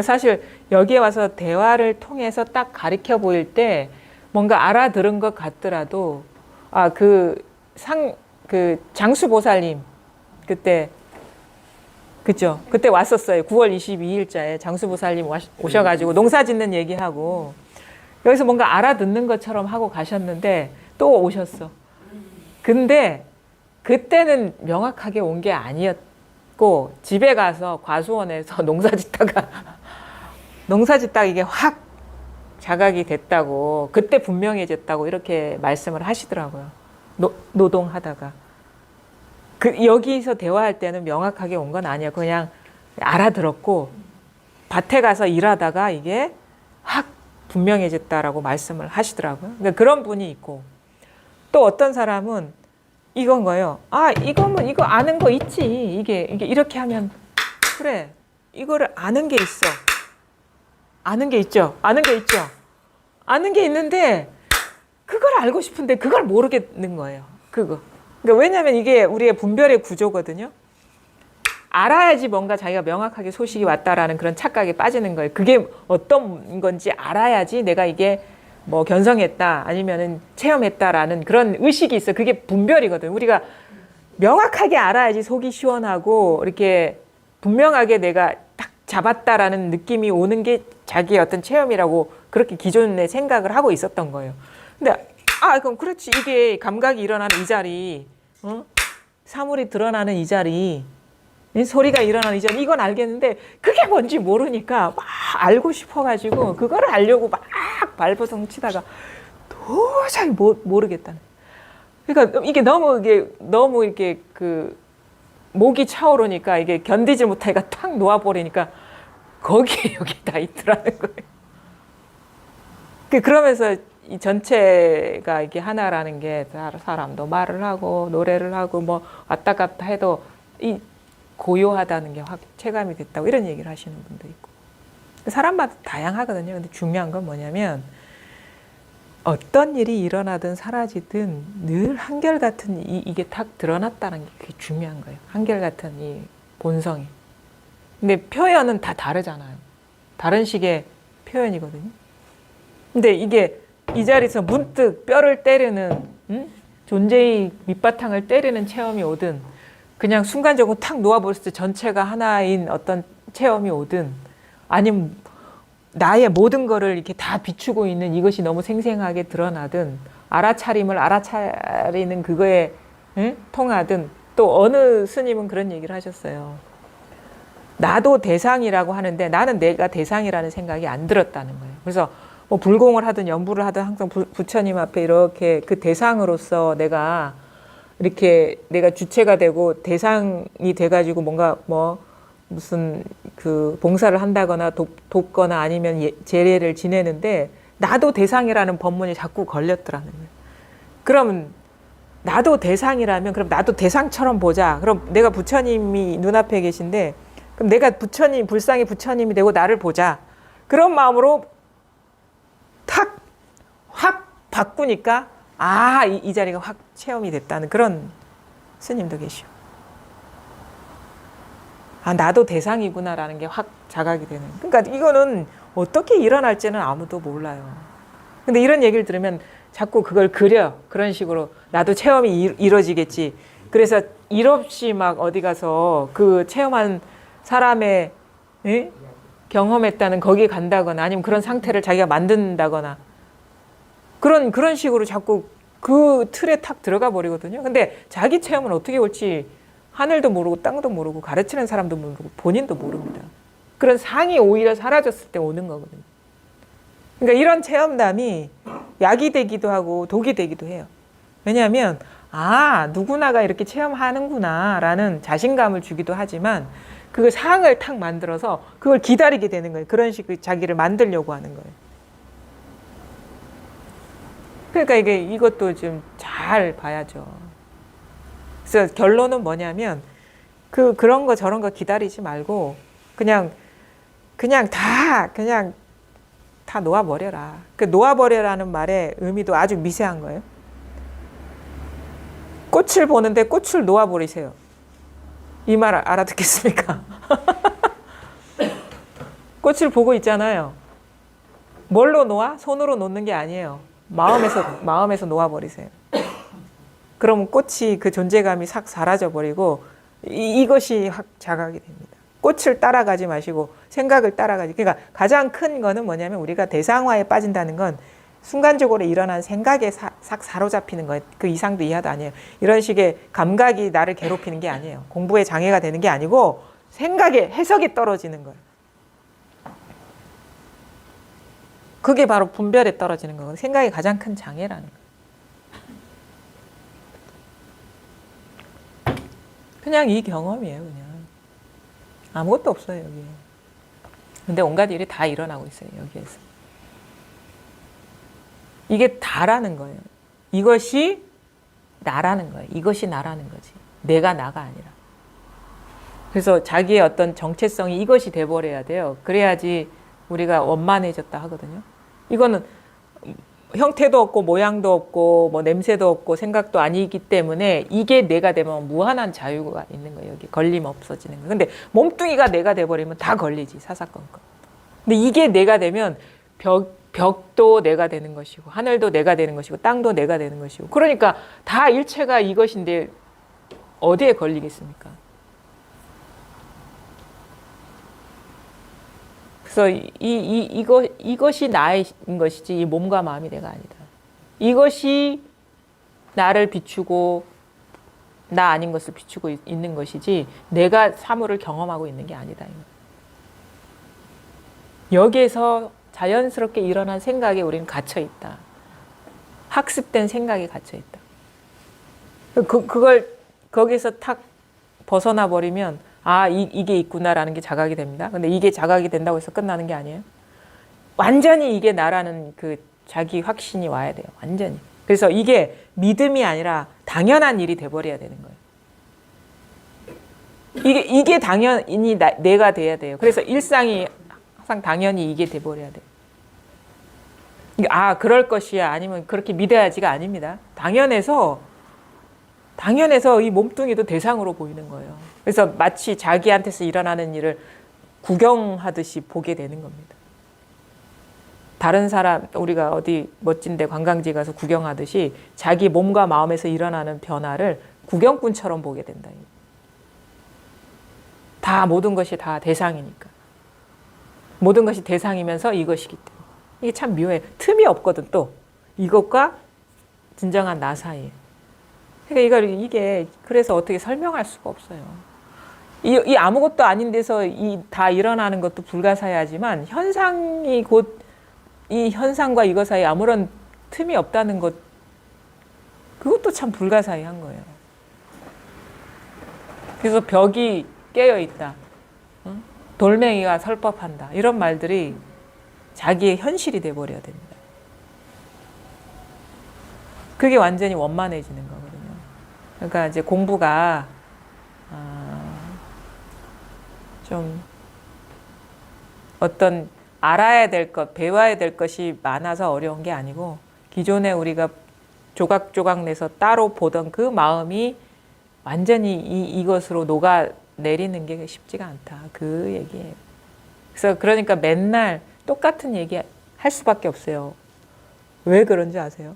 사실 여기에 와서 대화를 통해서 딱 가리켜 보일 때 뭔가 알아들은 것 같더라도 장수보살님 그때 그죠? 그때 왔었어요. 9월 22일자에 장수보살님 오셔가지고 농사 짓는 얘기하고 여기서 뭔가 알아듣는 것처럼 하고 가셨는데 또 오셨어. 근데 그때는 명확하게 온 게 아니었고, 집에 가서 과수원에서 농사 짓다가 이게 확 자각이 됐다고, 그때 분명해졌다고 이렇게 말씀을 하시더라고요. 노동하다가. 여기서 대화할 때는 명확하게 온 건 아니야. 그냥 알아들었고, 밭에 가서 일하다가 이게 확 분명해졌다라고 말씀을 하시더라고요. 그러니까 그런 분이 있고, 또 어떤 사람은 이건 거예요. 이거 아는 거 있지. 이게 이렇게 하면 그래. 이거를 아는 게 있어. 아는 게 있죠. 아는 게 있죠. 아는 게 있는데 그걸 알고 싶은데 그걸 모르겠는 거예요. 그러니까 왜냐하면 이게 우리의 분별의 구조거든요. 알아야지 뭔가 자기가 명확하게 소식이 왔다라는 그런 착각에 빠지는 거예요. 그게 어떤 건지 알아야지 내가 이게 뭐 견성했다 아니면은 체험했다라는 그런 의식이 있어. 그게 분별이거든. 우리가 명확하게 알아야지 속이 시원하고 이렇게 분명하게 내가 딱 잡았다라는 느낌이 오는 게 자기의 어떤 체험이라고 그렇게 기존에 생각을 하고 있었던 거예요. 근데 그럼 그렇지. 이게 감각이 일어나는 이 자리, 사물이 드러나는 이 자리, 소리가 일어나는 이 자리, 이건 알겠는데 그게 뭔지 모르니까 막 알고 싶어가지고 그거를 알려고 막 발버둥 치다가 도저히 모르겠다는. 그러니까 이게 너무 이렇게 목이 차오르니까 이게 견디지 못하니까 탁 놓아버리니까 거기에 여기 다 있더라는 거예요. 그러면서 이 전체가 이게 하나라는 게 사람도 말을 하고 노래를 하고 뭐 왔다 갔다 해도 이 고요하다는 게 확 체감이 됐다고 이런 얘기를 하시는 분도 있고. 사람마다 다양하거든요. 근데 중요한 건 뭐냐면 어떤 일이 일어나든 사라지든 늘 한결같은 이게 탁 드러났다는 게 그게 중요한 거예요. 한결같은 이 본성이. 근데 표현은 다 다르잖아요. 다른 식의 표현이거든요. 근데 이게 이 자리에서 문득 뼈를 때리는 존재의 밑바탕을 때리는 체험이 오든 그냥 순간적으로 탁 놓아버렸을 때 전체가 하나인 어떤 체험이 오든 아니면 나의 모든 거를 이렇게 다 비추고 있는 이것이 너무 생생하게 드러나든 알아차림을 알아차리는 그거에 통하든 또 어느 스님은 그런 얘기를 하셨어요. 나도 대상이라고 하는데 나는 내가 대상이라는 생각이 안 들었다는 거예요. 그래서 뭐 불공을 하든 연부를 하든 항상 부처님 앞에 이렇게 그 대상으로서 내가 이렇게 내가 주체가 되고 대상이 돼가지고 뭔가 뭐 무슨 그 봉사를 한다거나 돕거나 아니면 제례를 지내는데 나도 대상이라는 법문이 자꾸 걸렸더라는 거예요. 그럼 나도 대상이라면 그럼 나도 대상처럼 보자. 그럼 내가 부처님이 눈앞에 계신데 그럼 내가 부처님, 불상의 부처님이 되고 나를 보자. 그런 마음으로 확 바꾸니까 이 자리가 확 체험이 됐다는 그런 스님도 계시오. 나도 대상이구나라는 게 확 자각이 되는. 그러니까 이거는 어떻게 일어날지는 아무도 몰라요. 근데 이런 얘기를 들으면 자꾸 그걸 그려. 그런 식으로 나도 체험이 이루어지겠지. 그래서 일 없이 막 어디 가서 그 체험한 사람의 경험했다는 거기에 간다거나 아니면 그런 상태를 자기가 만든다거나 그런 식으로 자꾸 그 틀에 탁 들어가 버리거든요. 근데 자기 체험은 어떻게 올지 하늘도 모르고 땅도 모르고 가르치는 사람도 모르고 본인도 모릅니다. 그런 상이 오히려 사라졌을 때 오는 거거든요. 그러니까 이런 체험담이 약이 되기도 하고 독이 되기도 해요. 왜냐하면 누구나가 이렇게 체험하는구나 라는 자신감을 주기도 하지만 그 상을 탁 만들어서 그걸 기다리게 되는 거예요. 그런 식으로 자기를 만들려고 하는 거예요. 그러니까 이것도 좀 잘 봐야죠. 그래서 결론은 뭐냐면 그런 거 저런 거 기다리지 말고 그냥 다 놓아버려라. 그 놓아버려라는 말의 의미도 아주 미세한 거예요. 꽃을 보는데 꽃을 놓아버리세요. 이 말 알아듣겠습니까? 꽃을 보고 있잖아요. 뭘로 놓아? 손으로 놓는 게 아니에요. 마음에서 놓아버리세요. 그러면 꽃이 그 존재감이 싹 사라져버리고 이것이 확 자각이 됩니다. 꽃을 따라가지 마시고 생각을 따라가지. 그러니까 가장 큰 거는 뭐냐면 우리가 대상화에 빠진다는 건 순간적으로 일어난 생각에 싹 사로잡히는 거예요. 그 이상도 이하도 아니에요. 이런 식의 감각이 나를 괴롭히는 게 아니에요. 공부에 장애가 되는 게 아니고 생각에 해석이 떨어지는 거예요. 그게 바로 분별에 떨어지는 거거든요. 생각이 가장 큰 장애라는 거예요. 그냥 이 경험이에요. 그냥 아무것도 없어요 여기에. 근데 온갖 일이 다 일어나고 있어요 여기에서. 이게 다라는 거예요. 이것이 나라는 거예요. 이것이 나라는 거지. 내가 나가 아니라. 그래서 자기의 어떤 정체성이 이것이 돼버려야 돼요. 그래야지 우리가 원만해졌다 하거든요. 이거는 형태도 없고 모양도 없고 뭐 냄새도 없고 생각도 아니기 때문에 이게 내가 되면 무한한 자유가 있는 거예요. 여기 걸림 없어지는 거예요. 근데 몸뚱이가 내가 돼버리면 다 걸리지 사사건건. 근데 이게 내가 되면 벽도 내가 되는 것이고 하늘도 내가 되는 것이고 땅도 내가 되는 것이고 그러니까 다 일체가 이것인데 어디에 걸리겠습니까? 그래서 이것이 나인 것이지 이 몸과 마음이 내가 아니다. 이것이 나를 비추고 나 아닌 것을 비추고 있는 것이지 내가 사물을 경험하고 있는 게 아니다. 여기에서 자연스럽게 일어난 생각에 우리는 갇혀 있다. 학습된 생각에 갇혀 있다. 그걸 거기서 탁 벗어나 버리면 이게 있구나라는 게 자각이 됩니다. 근데 이게 자각이 된다고 해서 끝나는 게 아니에요. 완전히 이게 나라는 그 자기 확신이 와야 돼요. 완전히. 그래서 이게 믿음이 아니라 당연한 일이 돼버려야 되는 거예요. 이게 당연히 내가 돼야 돼요. 그래서 일상이 항상 당연히 이게 돼버려야 돼요. 그럴 것이야 아니면 그렇게 믿어야지가 아닙니다. 당연해서 이 몸뚱이도 대상으로 보이는 거예요. 그래서 마치 자기한테서 일어나는 일을 구경하듯이 보게 되는 겁니다. 다른 사람, 우리가 어디 멋진데 관광지 가서 구경하듯이 자기 몸과 마음에서 일어나는 변화를 구경꾼처럼 보게 된다. 모든 것이 다 대상이니까. 모든 것이 대상이면서 이것이기 때문에. 이게 참 묘해. 틈이 없거든 또. 이것과 진정한 나 사이에. 그러니까 이게 그래서 어떻게 설명할 수가 없어요. 이 아무것도 아닌 데서 다 일어나는 것도 불가사의하지만 현상이 곧 이 현상과 이거 사이에 아무런 틈이 없다는 것, 그것도 참 불가사의한 거예요. 그래서 벽이 깨어 있다. 돌멩이가 설법한다. 이런 말들이 자기의 현실이 돼버려야 됩니다. 그게 완전히 원만해지는 거거든요. 그러니까 이제 공부가 좀 어떤 알아야 될 것, 배워야 될 것이 많아서 어려운 게 아니고 기존에 우리가 조각조각 내서 따로 보던 그 마음이 완전히 이것으로 녹아내리는 게 쉽지가 않다. 그 얘기예요. 그래서 그러니까 맨날 똑같은 얘기 할 수밖에 없어요. 왜 그런지 아세요?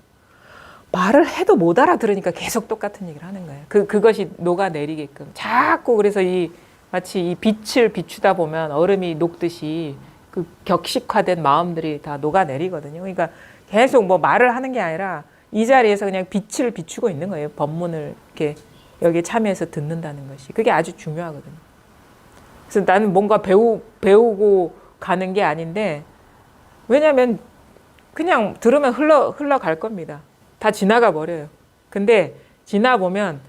말을 해도 못 알아들으니까 계속 똑같은 얘기를 하는 거예요. 그것이 녹아내리게끔. 자꾸 그래서 마치 이 빛을 비추다 보면 얼음이 녹듯이 그 격식화된 마음들이 다 녹아내리거든요. 그러니까 계속 뭐 말을 하는 게 아니라 이 자리에서 그냥 빛을 비추고 있는 거예요. 법문을 이렇게 여기에 참여해서 듣는다는 것이. 그게 아주 중요하거든요. 그래서 나는 뭔가 배우고 가는 게 아닌데, 왜냐하면 그냥 들으면 흘러갈 겁니다. 다 지나가 버려요. 근데 지나보면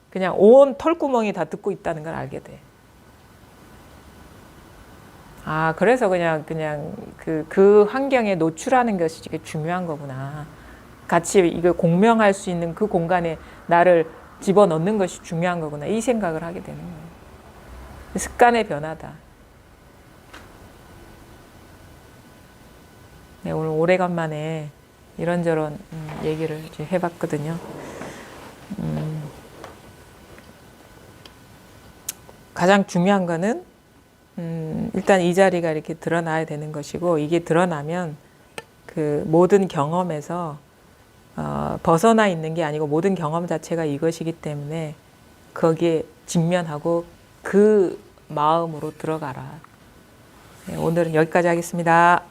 그냥 온 털구멍이 다 듣고 있다는 걸 알게 돼. 아, 그래서 그냥 그 환경에 노출하는 것이 되게 중요한 거구나. 같이 이걸 공명할 수 있는 그 공간에 나를 집어넣는 것이 중요한 거구나. 이 생각을 하게 되는 거예요. 습관의 변화다. 네, 오늘 오래간만에 이런저런 얘기를 이제 해봤거든요. 가장 중요한 거는 일단 이 자리가 이렇게 드러나야 되는 것이고, 이게 드러나면 그 모든 경험에서 벗어나 있는 게 아니고 모든 경험 자체가 이것이기 때문에 거기에 직면하고 그 마음으로 들어가라. 네, 오늘은 여기까지 하겠습니다.